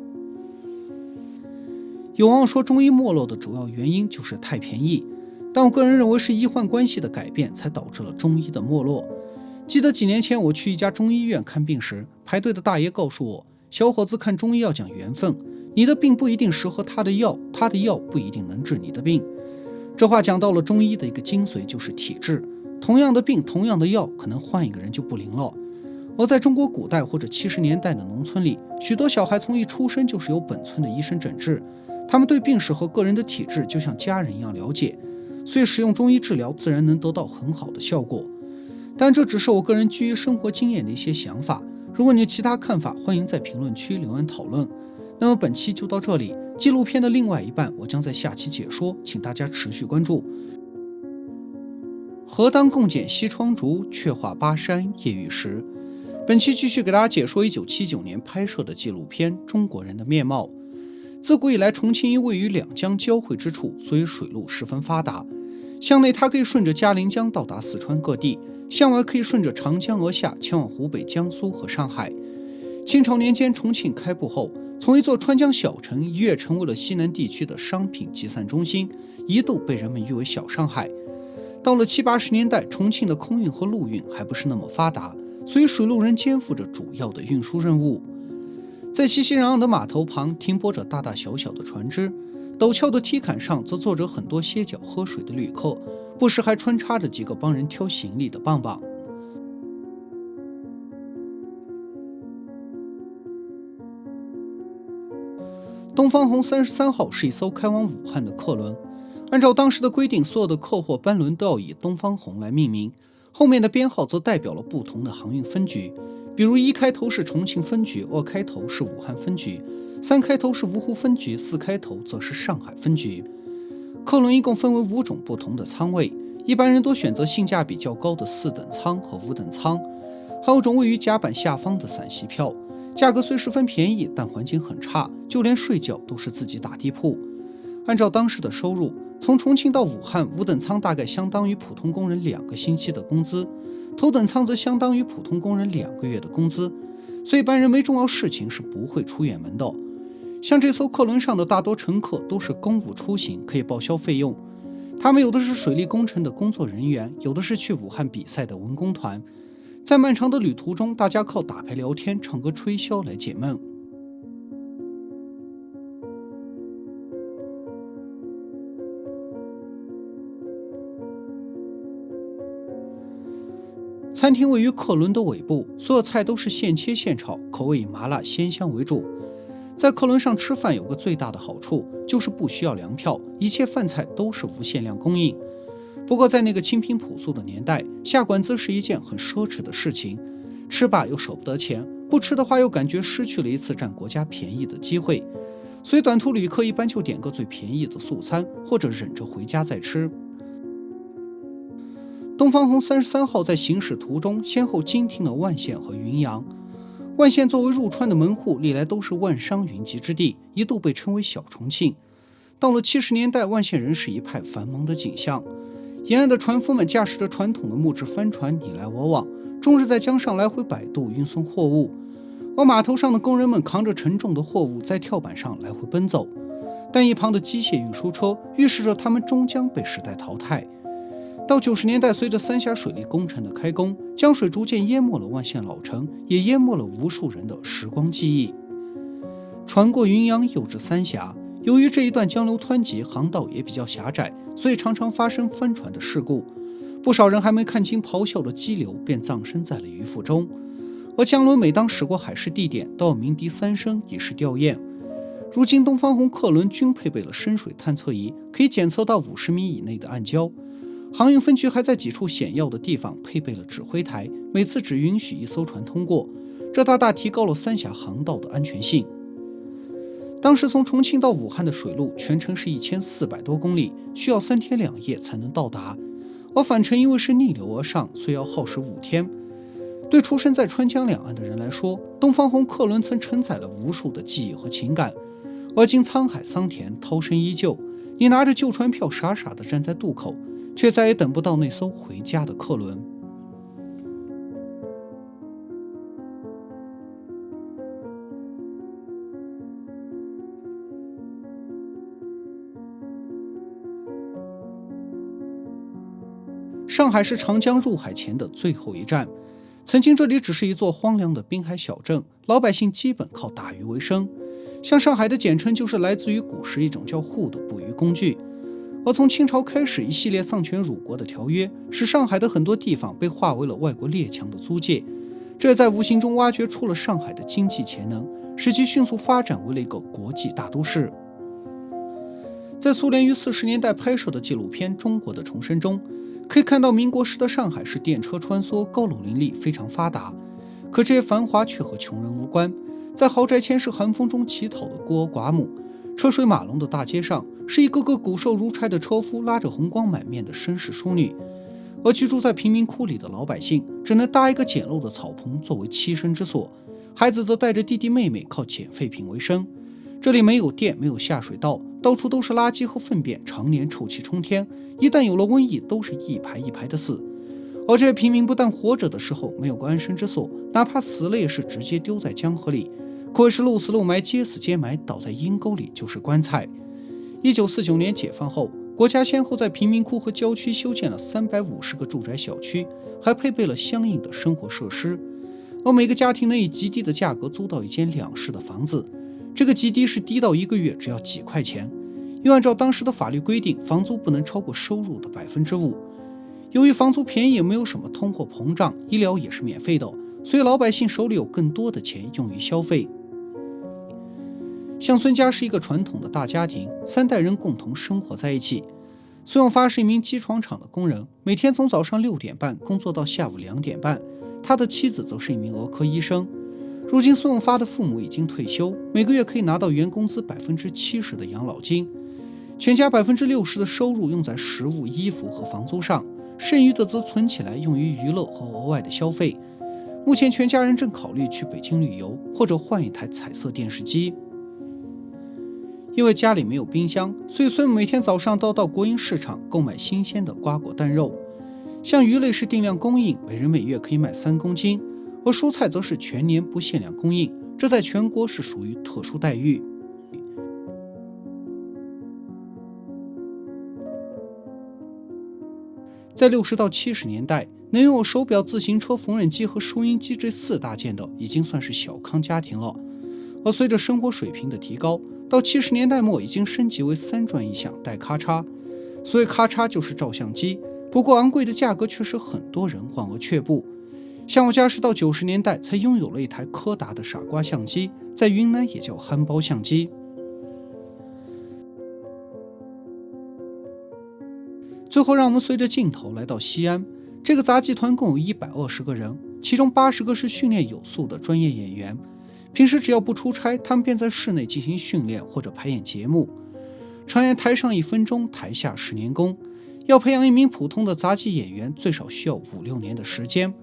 有网友说，中医没落的主要原因就是太便宜，但我个人认为是医患关系的改变才导致了中医的没落。记得几年前我去一家中医院看病时，排队的大爷告诉我，小伙子，看中医要讲缘分，你的病不一定适合他的药，他的药不一定能治你的病。这话讲到了中医的一个精髓，就是体质。同样的病，同样的药，可能换一个人就不灵了。而在中国古代或者70年代的农村里，许多小孩从一出生就是由本村的医生诊治，他们对病史和个人的体质就像家人一样了解，所以使用中医治疗自然能得到很好的效果。但这只是我个人基于生活经验的一些想法，如果你有其他看法，欢迎在评论区留言讨论。那么本期就到这里，纪录片的另外一半我将在下期解说，请大家持续关注。何当共剪西窗烛，却话巴山夜雨时。本期继续给大家解说1979年拍摄的纪录片《中国人的面貌》。自古以来，重庆因位于两江交汇之处，所以水路十分发达。向内它可以顺着嘉陵江到达四川各地，向外可以顺着长江而下，前往湖北、江苏和上海。清朝年间，重庆开埠后，从一座川江小城一跃成为了西南地区的商品集散中心，一度被人们誉为小上海。到了70、80年代，重庆的空运和陆运还不是那么发达，所以水路人肩负着主要的运输任务。在熙熙攘攘的码头旁停泊着大大小小的船只，陡峭的梯坎上则坐着很多歇脚喝水的旅客，不时还穿插着几个帮人挑行李的棒棒。东方红33号是一艘开往武汉的客轮，按照当时的规定，所有的客货班轮都要以东方红来命名，后面的编号则代表了不同的航运分局，比如1开头是重庆分局，2开头是武汉分局，3开头是芜湖分局，4开头则是上海分局。客轮一共分为5种不同的舱位，一般人都选择性价比较高的4等舱和5等舱，还有种位于甲板下方的散席票，价格虽十分便宜，但环境很差，就连睡觉都是自己打地铺。按照当时的收入，从重庆到武汉，5等舱大概相当于普通工人2个星期的工资，头等舱则相当于普通工人2个月的工资，所以一般人没重要事情是不会出远门的。像这艘客轮上的大多乘客都是公务出行，可以报销费用。他们有的是水利工程的工作人员，有的是去武汉比赛的文工团。在漫长的旅途中，大家靠打牌聊天、唱歌吹箫来解闷。餐厅位于客轮的尾部，所有菜都是现切现炒，口味以麻辣鲜香为主。在客轮上吃饭有个最大的好处，就是不需要粮票，一切饭菜都是无限量供应。不过在那个清贫朴素的年代，下馆子是一件很奢侈的事情，吃罢又舍不得钱，不吃的话又感觉失去了一次占国家便宜的机会，所以短途旅客一般就点个最便宜的素餐，或者忍着回家再吃。东方红33号在行驶途中先后经停了万县和云阳。万县作为入川的门户，历来都是万商云集之地，一度被称为小重庆。到了70年代，万县仍是一派繁忙的景象，沿岸的船夫们驾驶着传统的木质帆船你来我往，终日在江上来回摆渡运送货物，而码头上的工人们扛着沉重的货物在跳板上来回奔走，但一旁的机械运输车预示着他们终将被时代淘汰。到90年代，随着三峡水利工程的开工，江水逐渐淹没了万县老城，也淹没了无数人的时光记忆。船过云阳又至三峡，由于这一段江流湍急，航道也比较狭窄，所以常常发生翻船的事故。不少人还没看清咆哮的激流，便葬身在了鱼腹中。而江轮每当驶过海事地点，都要鸣笛3声，以示吊唁。如今东方红客轮均配备了深水探测仪，可以检测到50米以内的暗礁。航运分局还在几处险要的地方配备了指挥台，每次只允许1艘船通过，这大大提高了三峡航道的安全性。当时从重庆到武汉的水路全程是1400多公里，需要3天2夜才能到达，而返程因为是逆流而上，所以要耗时5天。对出身在川江两岸的人来说，东方红客轮曾承载了无数的记忆和情感，而今沧海桑田，涛声依旧，你拿着旧船票傻傻地站在渡口，却再也等不到那艘回家的客轮。上海是长江入海前的最后一站，曾经这里只是一座荒凉的滨海小镇，老百姓基本靠打鱼为生。像上海的简称就是来自于古时一种叫沪的捕鱼工具。而从清朝开始，一系列丧权辱国的条约使上海的很多地方被划为了外国列强的租界，这在无形中挖掘出了上海的经济潜能，使其迅速发展为了一个国际大都市。在苏联于40年代拍摄的纪录片《中国的重生》中，可以看到民国时的上海是电车穿梭，高楼林立，非常发达。可这些繁华却和穷人无关，在豪宅前是寒风中乞讨的孤儿寡母，车水马龙的大街上是一个个骨瘦如柴的车夫拉着红光满面的绅士淑女，而居住在贫民窟里的老百姓只能搭一个简陋的草棚作为栖身之所，孩子则带着弟弟妹妹靠捡废品为生。这里没有电，没有下水道，到处都是垃圾和粪便，常年臭气冲天，一旦有了瘟疫，都是一排一排的死。而这些平民不但活着的时候没有个安身之所，哪怕死了也是直接丢在江河里，可谓是路死路埋，街死街埋，倒在阴沟里就是棺材。1949年解放后，国家先后在贫民窟和郊区修建了350个住宅小区，还配备了相应的生活设施，而每个家庭能以极低的价格租到一间2室的房子，这个极低是低到1个月只要几块钱，又按照当时的法律规定，房租不能超过收入的5%。由于房租便宜，也没有什么通货膨胀，医疗也是免费的，所以老百姓手里有更多的钱用于消费。像孙家是一个传统的大家庭，3代人共同生活在一起。孙永发是一名机床厂的工人，每天从早上6点半工作到下午2点半，他的妻子则是一名儿科医生。如今孙永发的父母已经退休，每个月可以拿到原工资70%的养老金，全家60%的收入用在食物、衣服和房租上，剩余的则存起来用于娱乐和额外的消费。目前全家人正考虑去北京旅游，或者换一台彩色电视机。因为家里没有冰箱，所以孙每天早上都要到国营市场购买新鲜的瓜果蛋肉。像鱼类是定量供应，每人每月可以买3公斤，而蔬菜则是全年不限量供应，这在全国是属于特殊待遇。在60到70年代，能拥有手表、自行车、缝纫机和收音机这4大件的，已经算是小康家庭了。而随着生活水平的提高，到70年代末已经升级为3转一响带咔嚓。所谓咔嚓就是照相机，不过昂贵的价格却使很多人望而却步。像我家是到90年代才拥有了一台柯达的傻瓜相机，在云南也叫憨包相机。最后让我们随着镜头来到西安，这个杂技团共有120个人，其中80个是训练有素的专业演员，平时只要不出差，他们便在室内进行训练或者排演节目。常言台上1分钟，台下10年功，要培养一名普通的杂技演员最少需要5-6年的时间。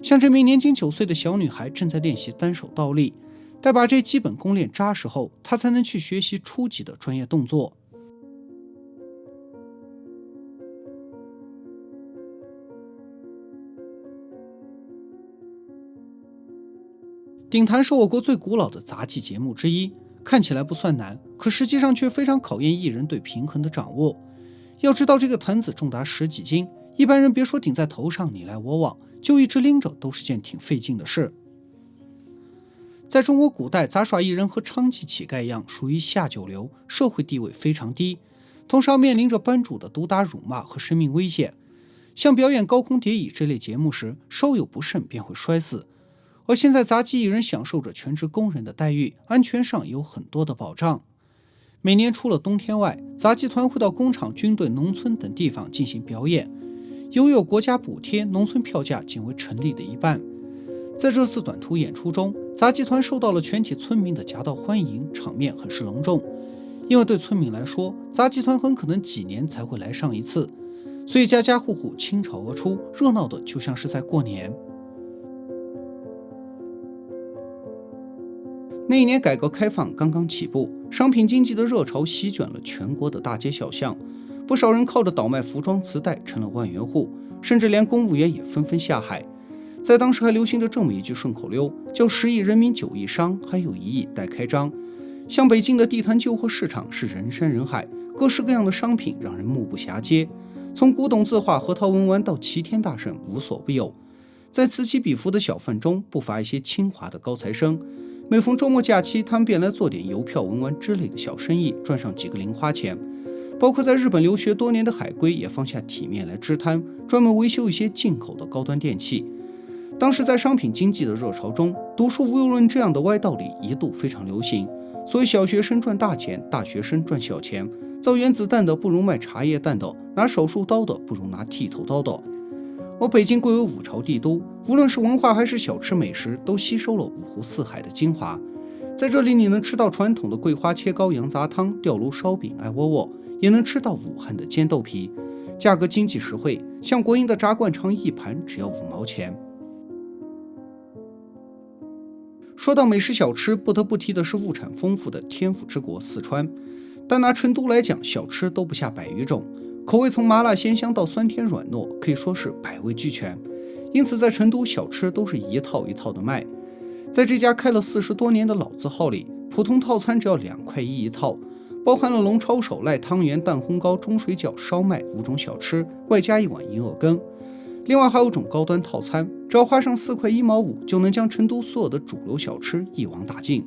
像这名年仅9岁的小女孩正在练习单手倒立，待把这基本功练扎实后，她才能去学习初级的专业动作。顶坛是我国最古老的杂技节目之一，看起来不算难，可实际上却非常考验艺人对平衡的掌握。要知道这个坛子重达10几斤，一般人别说顶在头上你来我往，就一直拎着都是件挺费劲的事。在中国古代，杂耍艺人和娼妓乞丐一样，属于下九流，社会地位非常低，同时要面临着班主的毒打辱骂和生命危险。像表演高空蝶椅这类节目时，稍有不慎便会摔死。而现在杂技艺人享受着全职工人的待遇，安全上也有很多的保障。每年除了冬天外，杂技团会到工厂、军队、农村等地方进行表演。由于有国家补贴，农村票价仅为城里的一半。在这次短途演出中，杂技团受到了全体村民的夹道欢迎，场面很是隆重。因为对村民来说，杂技团很可能几年才会来上一次，所以家家户户倾巢而出，热闹的就像是在过年。那一年改革开放刚刚起步，商品经济的热潮席卷了全国的大街小巷，不少人靠着倒卖服装磁带成了万元户，甚至连公务员也纷纷下海。在当时还流行着这么一句顺口溜，叫10亿人民9亿商，还有1亿待开张。像北京的地摊旧货市场是人山人海，各式各样的商品让人目不暇接，从古董字画、核桃文玩到齐天大圣无所不有。在此起彼伏的小贩中，不乏一些清华的高材生，每逢周末假期，他们便来做点邮票、文玩之类的小生意，赚上几个零花钱。包括在日本留学多年的海归也放下体面来支摊，专门维修一些进口的高端电器。当时在商品经济的热潮中，读书无用论这样的歪道理一度非常流行，所以小学生赚大钱，大学生赚小钱，造原子弹的不如卖茶叶蛋的，拿手术刀的不如拿剃头刀的。而北京贵为五朝帝都，无论是文化还是小吃美食，都吸收了五湖四海的精华。在这里，你能吃到传统的桂花切糕、羊杂汤、吊炉烧饼、艾窝窝，也能吃到武汉的煎豆皮，价格经济实惠，像国营的炸灌肠一盘只要5毛钱。说到美食小吃，不得不提的是物产丰富的天府之国四川。但拿成都来讲，小吃都不下100余种，口味从麻辣鲜香到酸甜软糯，可以说是百味俱全。因此在成都，小吃都是一套一套的卖。在这家开了40多年的老字号里，普通套餐只要2块1一套，包含了龙抄手、赖汤圆、蛋烘糕、中水饺、烧麦5种小吃，外加1碗银耳羹。另外还有种高端套餐，只要花上4块1毛5，就能将成都所有的主流小吃一网打尽。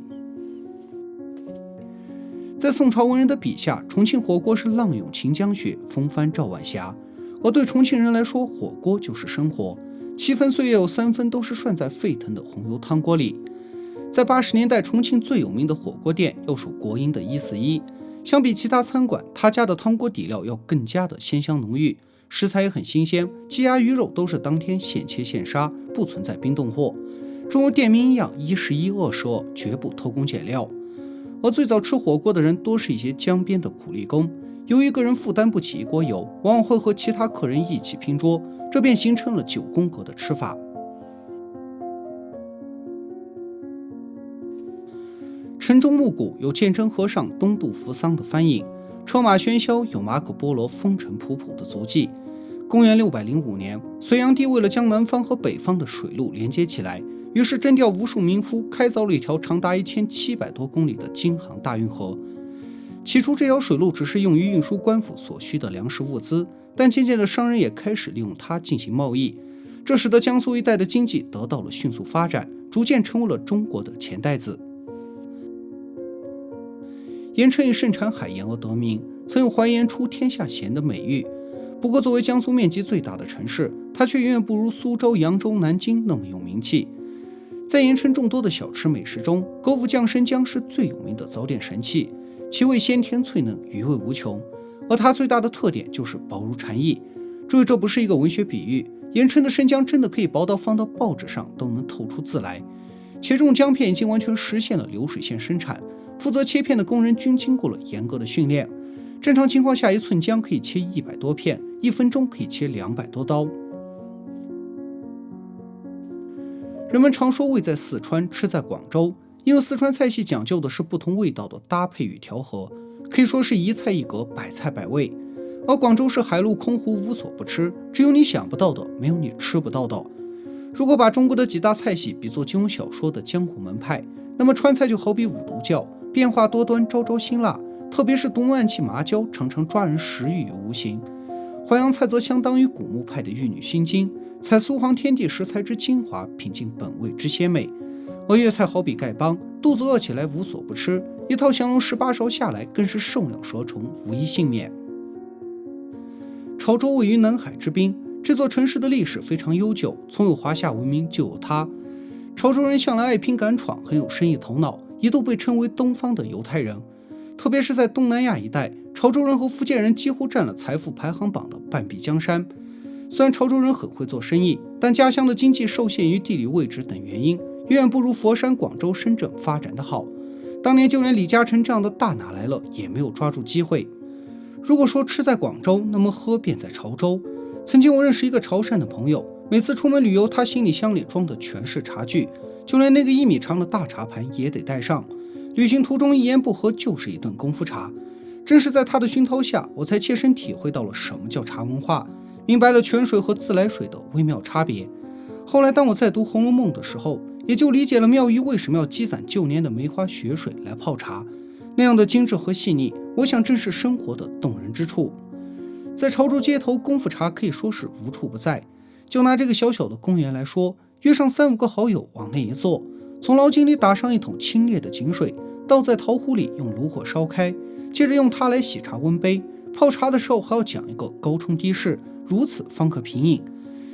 在宋朝文人的笔下，重庆火锅是浪涌秦江雪，风帆照晚霞。而对重庆人来说，火锅就是生活，7分碎也有3分都是涮在沸腾的红油汤锅里。在80年代，重庆最有名的火锅店又属国营的141，相比其他餐馆，他家的汤锅底料要更加的鲜香浓郁，食材也很新鲜，鸡鸭鱼肉都是当天现切现杀，不存在冰冻货。正如店名一样，111、22，绝不偷工减料。而最早吃火锅的人多是一些江边的苦力工，由于一个人负担不起一锅油，往往会和其他客人一起拼桌，这便形成了9宫格的吃法。城中暮鼓有鉴真和尚东渡扶桑的翻影，车马喧嚣有马可波罗风尘仆仆的足迹。公元605年，隋炀帝为了将南方和北方的水路连接起来，于是征调无数民夫，开凿了一条长达1700多公里的京杭大运河。起初这条水路只是用于运输官府所需的粮食物资，但渐渐的商人也开始利用它进行贸易，这使得江苏一带的经济得到了迅速发展，逐渐成为了中国的钱袋子。盐城以盛产海盐而得名，曾有淮盐出天下咸的美誉。不过作为江苏面积最大的城市，它却远远不如苏州、扬州、南京那么有名气。在盐城众多的小吃美食中，狗府酱生姜是最有名的早点神器，其味鲜甜脆嫩，余味无穷。而它最大的特点就是薄如蝉翼。注意，这不是一个文学比喻，盐城的生姜真的可以薄到放到报纸上都能透出字来。切中姜片已经完全实现了流水线生产，负责切片的工人均经过了严格的训练。正常情况下，1寸姜可以切100多片，1分钟可以切200多刀。人们常说味在四川，吃在广州，因为四川菜系讲究的是不同味道的搭配与调和，可以说是一菜一格，百菜百味。而广州是海陆空湖无所不吃，只有你想不到的，没有你吃不到的。如果把中国的几大菜系比作金庸小说的江湖门派，那么川菜就好比五毒教，变化多端，招招辛辣，特别是东岸起麻椒，常常抓人食欲于无形。淮扬菜则相当于古墓派的玉女心经，采苏杭天地食材之精华，品尽本味之鲜美。而粤菜好比丐帮，肚子饿起来无所不吃，一套降龙18勺下来，更是兽鸟蛇虫无一幸免。潮州位于南海之滨，这座城市的历史非常悠久，从有华夏文明就有它。潮州人向来爱拼敢闯，很有生意头脑，一度被称为东方的犹太人。特别是在东南亚一带，潮州人和福建人几乎占了财富排行榜的半壁江山。虽然潮州人很会做生意，但家乡的经济受限于地理位置等原因，远远不如佛山、广州、深圳发展的好。当年就连李嘉诚这样的大拿来了，也没有抓住机会。如果说吃在广州，那么喝便在潮州。曾经我认识一个潮汕的朋友，每次出门旅游，他行李箱里装的全是茶具，就连那个1米长的大茶盘也得带上。旅行途中一言不合就是一顿功夫茶。正是在他的熏陶下，我才切身体会到了什么叫茶文化，明白了泉水和自来水的微妙差别。后来当我在读《红楼梦》的时候，也就理解了妙玉为什么要积攒旧年的梅花雪水来泡茶，那样的精致和细腻，我想正是生活的动人之处。在潮州街头，功夫茶可以说是无处不在。就拿这个小小的公园来说，约上3-5个好友往内一坐，从捞井里打上一桶清冽的井水，倒在陶壶里用炉火烧开，接着用它来洗茶温杯。泡茶的时候还要讲一个高冲低试，如此方可品饮。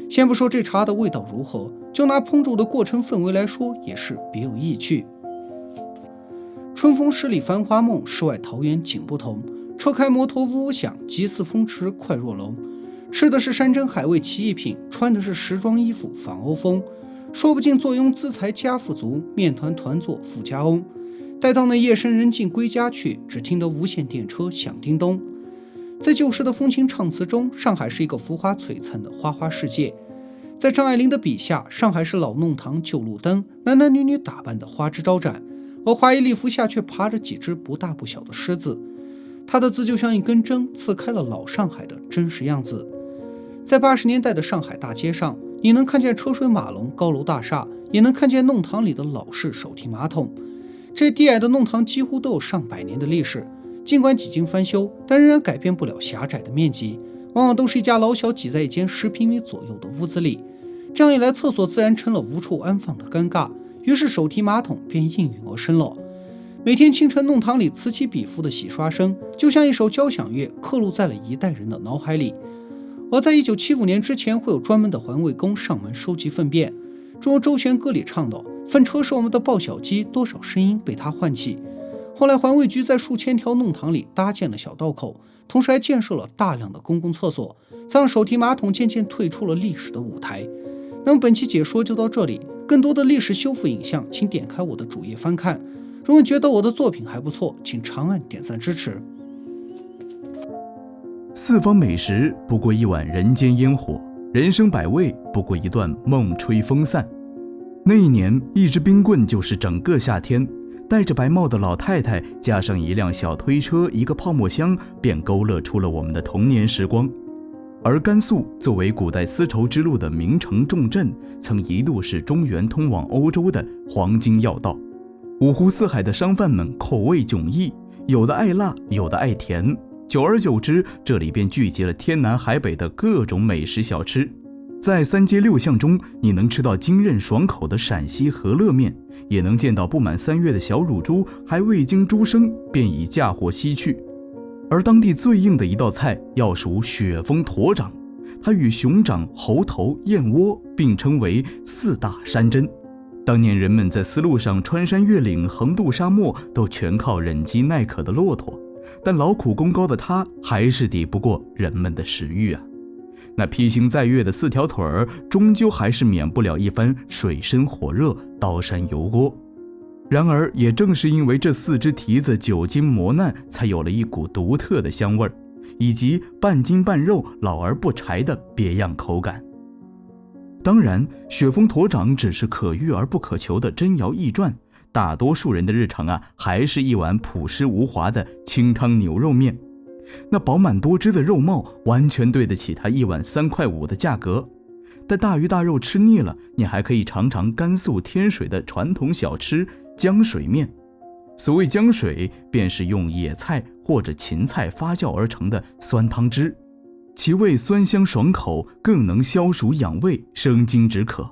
先不说这茶的味道如何，就拿烹煮的过程氛围来说，也是别有意趣。春风十里繁华梦，世外桃源景不同。车开摩托呜呜响，急似风驰快若龙。吃的是山珍海味奇异品，穿的是时装衣服仿欧风。说不尽坐拥资财家富足，面团团做富家翁。待到那夜深人静归家去，只听得无线电车响叮咚。在旧时的风情唱词中，上海是一个浮华璀璨的花花世界。在张爱玲的笔下，上海是老弄堂旧路灯，男男女女打扮的花枝招展，而华衣礼服下却爬着几只不大不小的狮子。他的字就像一根针，刺开了老上海的真实样子。在80年代的上海大街上，你能看见车水马龙、高楼大厦，也能看见弄堂里的老式手提马桶。这低矮的弄堂几乎都有上百年的历史，尽管几经翻修，但仍然改变不了狭窄的面积，往往都是一家老小挤在一间10平米左右的屋子里。这样一来，厕所自然成了无处安放的尴尬，于是手提马桶便应运而生了。每天清晨弄堂里此起彼伏的洗刷声，就像一首交响乐刻录在了一代人的脑海里。而在1975年之前，会有专门的环卫工上门收集粪便。正如周璇歌里唱的，粪车是我们的报晓机，多少声音被它唤起。后来环卫局在数千条弄堂里搭建了小道口，同时还建设了大量的公共厕所，才让手提马桶渐渐退出了历史的舞台。那么本期解说就到这里，更多的历史修复影像请点开我的主页翻看。如果觉得我的作品还不错，请长按点赞支持。四方美食不过一碗人间烟火，人生百味不过一段梦吹风散。那一年，一支冰棍就是整个夏天。戴着白帽的老太太加上一辆小推车，一个泡沫箱，便勾勒出了我们的童年时光。而甘肃作为古代丝绸之路的名城重镇，曾一度是中原通往欧洲的黄金要道。五湖四海的商贩们口味迥异，有的爱辣，有的爱甜，久而久之，这里便聚集了天南海北的各种美食小吃。在3街6巷中，你能吃到精韧爽口的陕西和乐面，也能见到不满3月的小乳猪还未经猪生便已嫁祸西去。而当地最硬的一道菜要数雪峰驼掌，它与熊掌、猴头、燕窝并称为4大山珍。当年人们在丝路上穿山越岭、横渡沙漠，都全靠忍饥耐渴的骆驼，但劳苦功高的它还是抵不过人们的食欲啊。那披星戴月的4条腿儿，终究还是免不了一番水深火热、刀山油锅。然而也正是因为这4只蹄子久经磨难，才有了一股独特的香味儿，以及半筋半肉、老而不柴的别样口感。当然，雪峰驼掌只是可遇而不可求的真谣异传，大多数人的日常还是一碗朴实无华的清汤牛肉面。那饱满多汁的肉貌完全对得起它1碗3块5的价格。但大鱼大肉吃腻了，你还可以尝尝甘肃天水的传统小吃浆水面。所谓浆水，便是用野菜或者芹菜发酵而成的酸汤汁，其味酸香爽口，更能消暑养胃，生津止渴。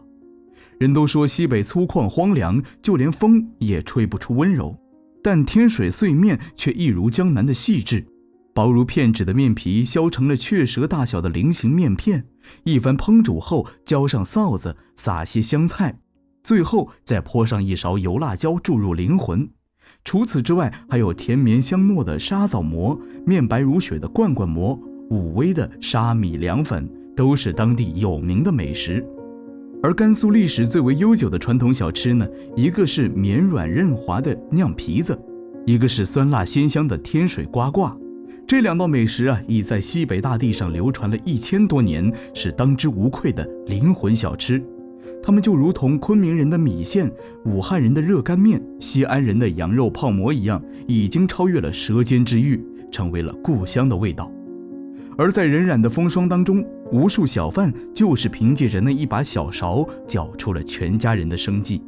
人都说西北粗犷荒凉，就连风也吹不出温柔，但天水碎面却一如江南的细致，薄如片纸的面皮削成了雀舌大小的菱形面片，一番烹煮后浇上臊子，撒些香菜，最后再泼上一勺油辣椒，注入灵魂。除此之外，还有甜绵香糯的沙枣馍，面白如雪的罐罐馍，五味的沙米凉粉，都是当地有名的美食。而甘肃历史最为悠久的传统小吃呢，一个是绵软韧滑的酿皮子，一个是酸辣鲜香的天水瓜挂。这2道美食已在西北大地上流传了1000多年，是当之无愧的灵魂小吃。它们就如同昆明人的米线、武汉人的热干面、西安人的羊肉泡馍一样，已经超越了舌尖之欲，成为了故乡的味道。而在荏苒的风霜当中，无数小贩就是凭借着那一把小勺，搅出了全家人的生计。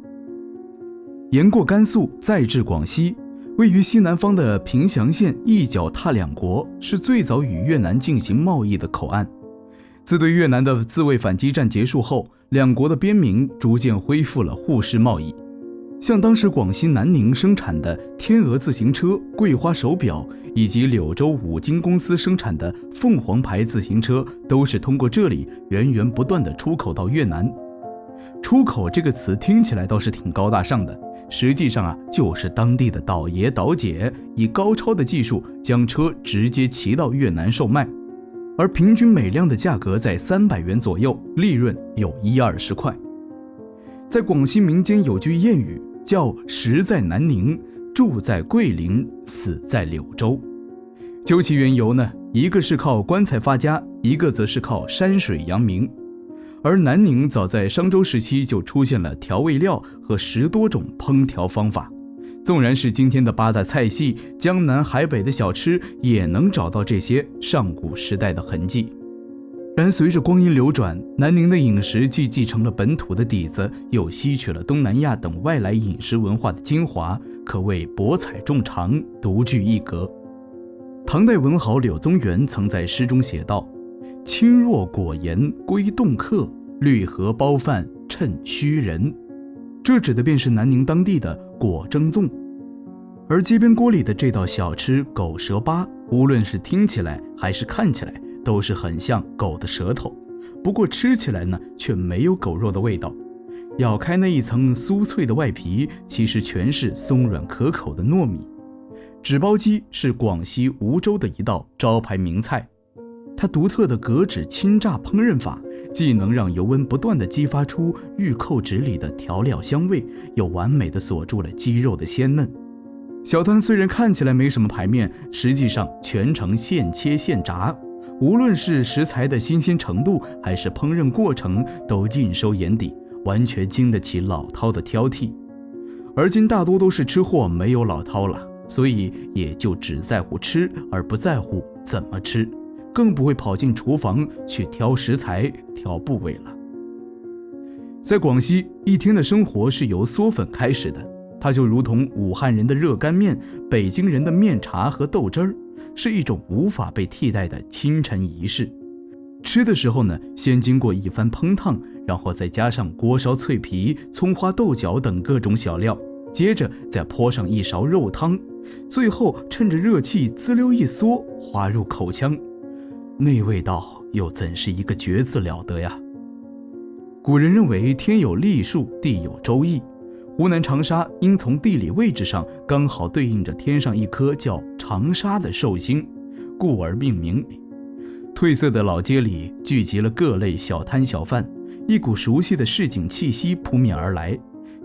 沿过甘肃，再至广西，位于西南方的平祥县一脚踏两国，是最早与越南进行贸易的口岸。自对越南的自卫反击战结束后，两国的边民逐渐恢复了互市贸易。像当时广西南宁生产的天鹅自行车、桂花手表，以及柳州五金公司生产的凤凰牌自行车，都是通过这里源源不断地出口到越南。出口这个词听起来倒是挺高大上的，实际上就是当地的倒爷倒姐以高超的技术将车直接骑到越南售卖，而平均每辆的价格在300元左右，利润有10-20块。在广西民间有句谚语叫食在南宁，住在桂林，死在柳州。究其缘由呢，一个是靠棺材发家，一个则是靠山水扬名。而南宁早在商周时期就出现了调味料和10多种烹调方法，纵然是今天的8大菜系，江南海北的小吃也能找到这些上古时代的痕迹。然随着光阴流转，南宁的饮食既继承了本土的底子，又吸取了东南亚等外来饮食文化的精华，可谓博采众长，独具一格。唐代文豪柳宗元曾在诗中写道：清若果盐归洞客，绿荷包饭趁虚人。这指的便是南宁当地的果蒸粽。而街边锅里的这道小吃狗舌粑，无论是听起来还是看起来都是很像狗的舌头，不过吃起来呢却没有狗肉的味道。咬开那一层酥脆的外皮，其实全是松软可口的糯米。纸包鸡是广西梧州的一道招牌名菜，它独特的隔纸轻炸烹饪法，既能让油温不断地激发出玉扣纸里的调料香味，又完美地锁住了鸡肉的鲜嫩。小摊虽然看起来没什么排面，实际上全程现切现炸，无论是食材的新鲜程度还是烹饪过程都尽收眼底，完全经得起老饕的挑剔。而今大多都是吃货，没有老饕了，所以也就只在乎吃而不在乎怎么吃，更不会跑进厨房去挑食材挑部位了。在广西，一天的生活是由嗦粉开始的，它就如同武汉人的热干面，北京人的面茶和豆汁儿，是一种无法被替代的清晨仪式。吃的时候呢，先经过一番烹烫，然后再加上锅烧脆皮、葱花豆角等各种小料，接着再泼上一勺肉汤，最后趁着热气滋溜一嗦，滑入口腔，那味道又怎是一个绝字了得呀！古人认为天有历数，地有周易，湖南长沙因从地理位置上刚好对应着天上一颗叫长沙的寿星，故而命名。褪色的老街里聚集了各类小摊小贩，一股熟悉的市井气息扑面而来，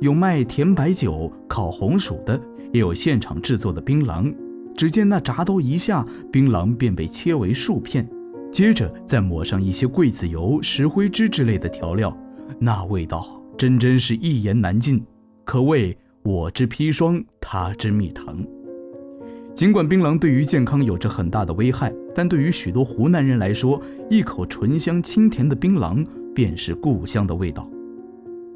有卖甜白酒、烤红薯的，也有现场制作的槟榔。只见那铡刀一下，槟榔便被切为数片，接着再抹上一些桂子油、石灰汁之类的调料，那味道真是一言难尽，可谓我之砒霜，他之蜜糖。尽管槟榔对于健康有着很大的危害，但对于许多湖南人来说，一口醇香清甜的槟榔便是故乡的味道。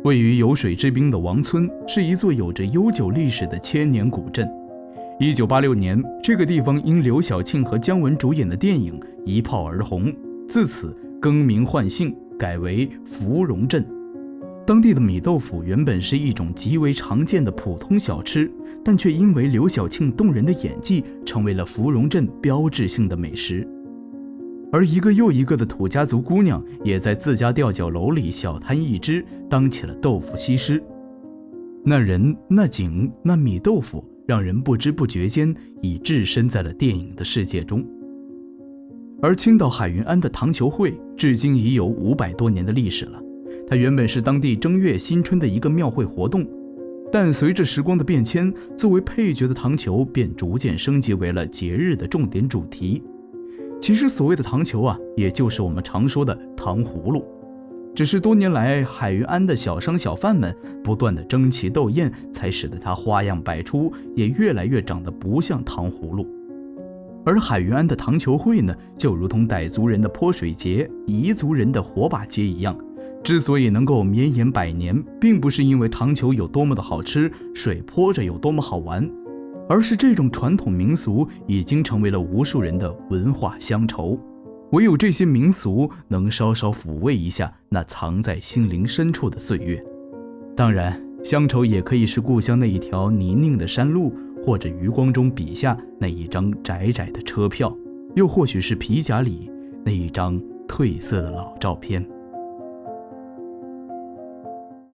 位于有水之滨的王村是一座有着悠久历史的千年古镇。1986年，这个地方因刘晓庆和姜文主演的电影一炮而红，自此更名换姓，改为芙蓉镇。当地的米豆腐原本是一种极为常见的普通小吃，但却因为刘晓庆动人的演技，成为了芙蓉镇标志性的美食。而一个又一个的土家族姑娘也在自家吊脚楼里小摊一只，当起了豆腐西施。那人、那景、那米豆腐，让人不知不觉间已置身在了电影的世界中。而青岛海云庵的糖球会至今已有500多年的历史了。它原本是当地正月新春的一个庙会活动，但随着时光的变迁，作为配角的糖球便逐渐升级为了节日的重点主题。其实所谓的糖球也就是我们常说的糖葫芦，只是多年来海云庵的小商小贩们不断的争奇斗艳，才使得它花样百出，也越来越长得不像糖葫芦。而海云庵的糖球会呢，就如同傣族人的泼水节、彝族人的火把节一样，之所以能够绵延100年，并不是因为糖球有多么的好吃，水泼着有多么好玩，而是这种传统民俗已经成为了无数人的文化乡愁。唯有这些民俗能稍稍抚慰一下那藏在心灵深处的岁月。当然，乡愁也可以是故乡那一条泥泞的山路，或者余光中笔下那一张窄窄的车票，又或许是皮夹里那一张褪色的老照片。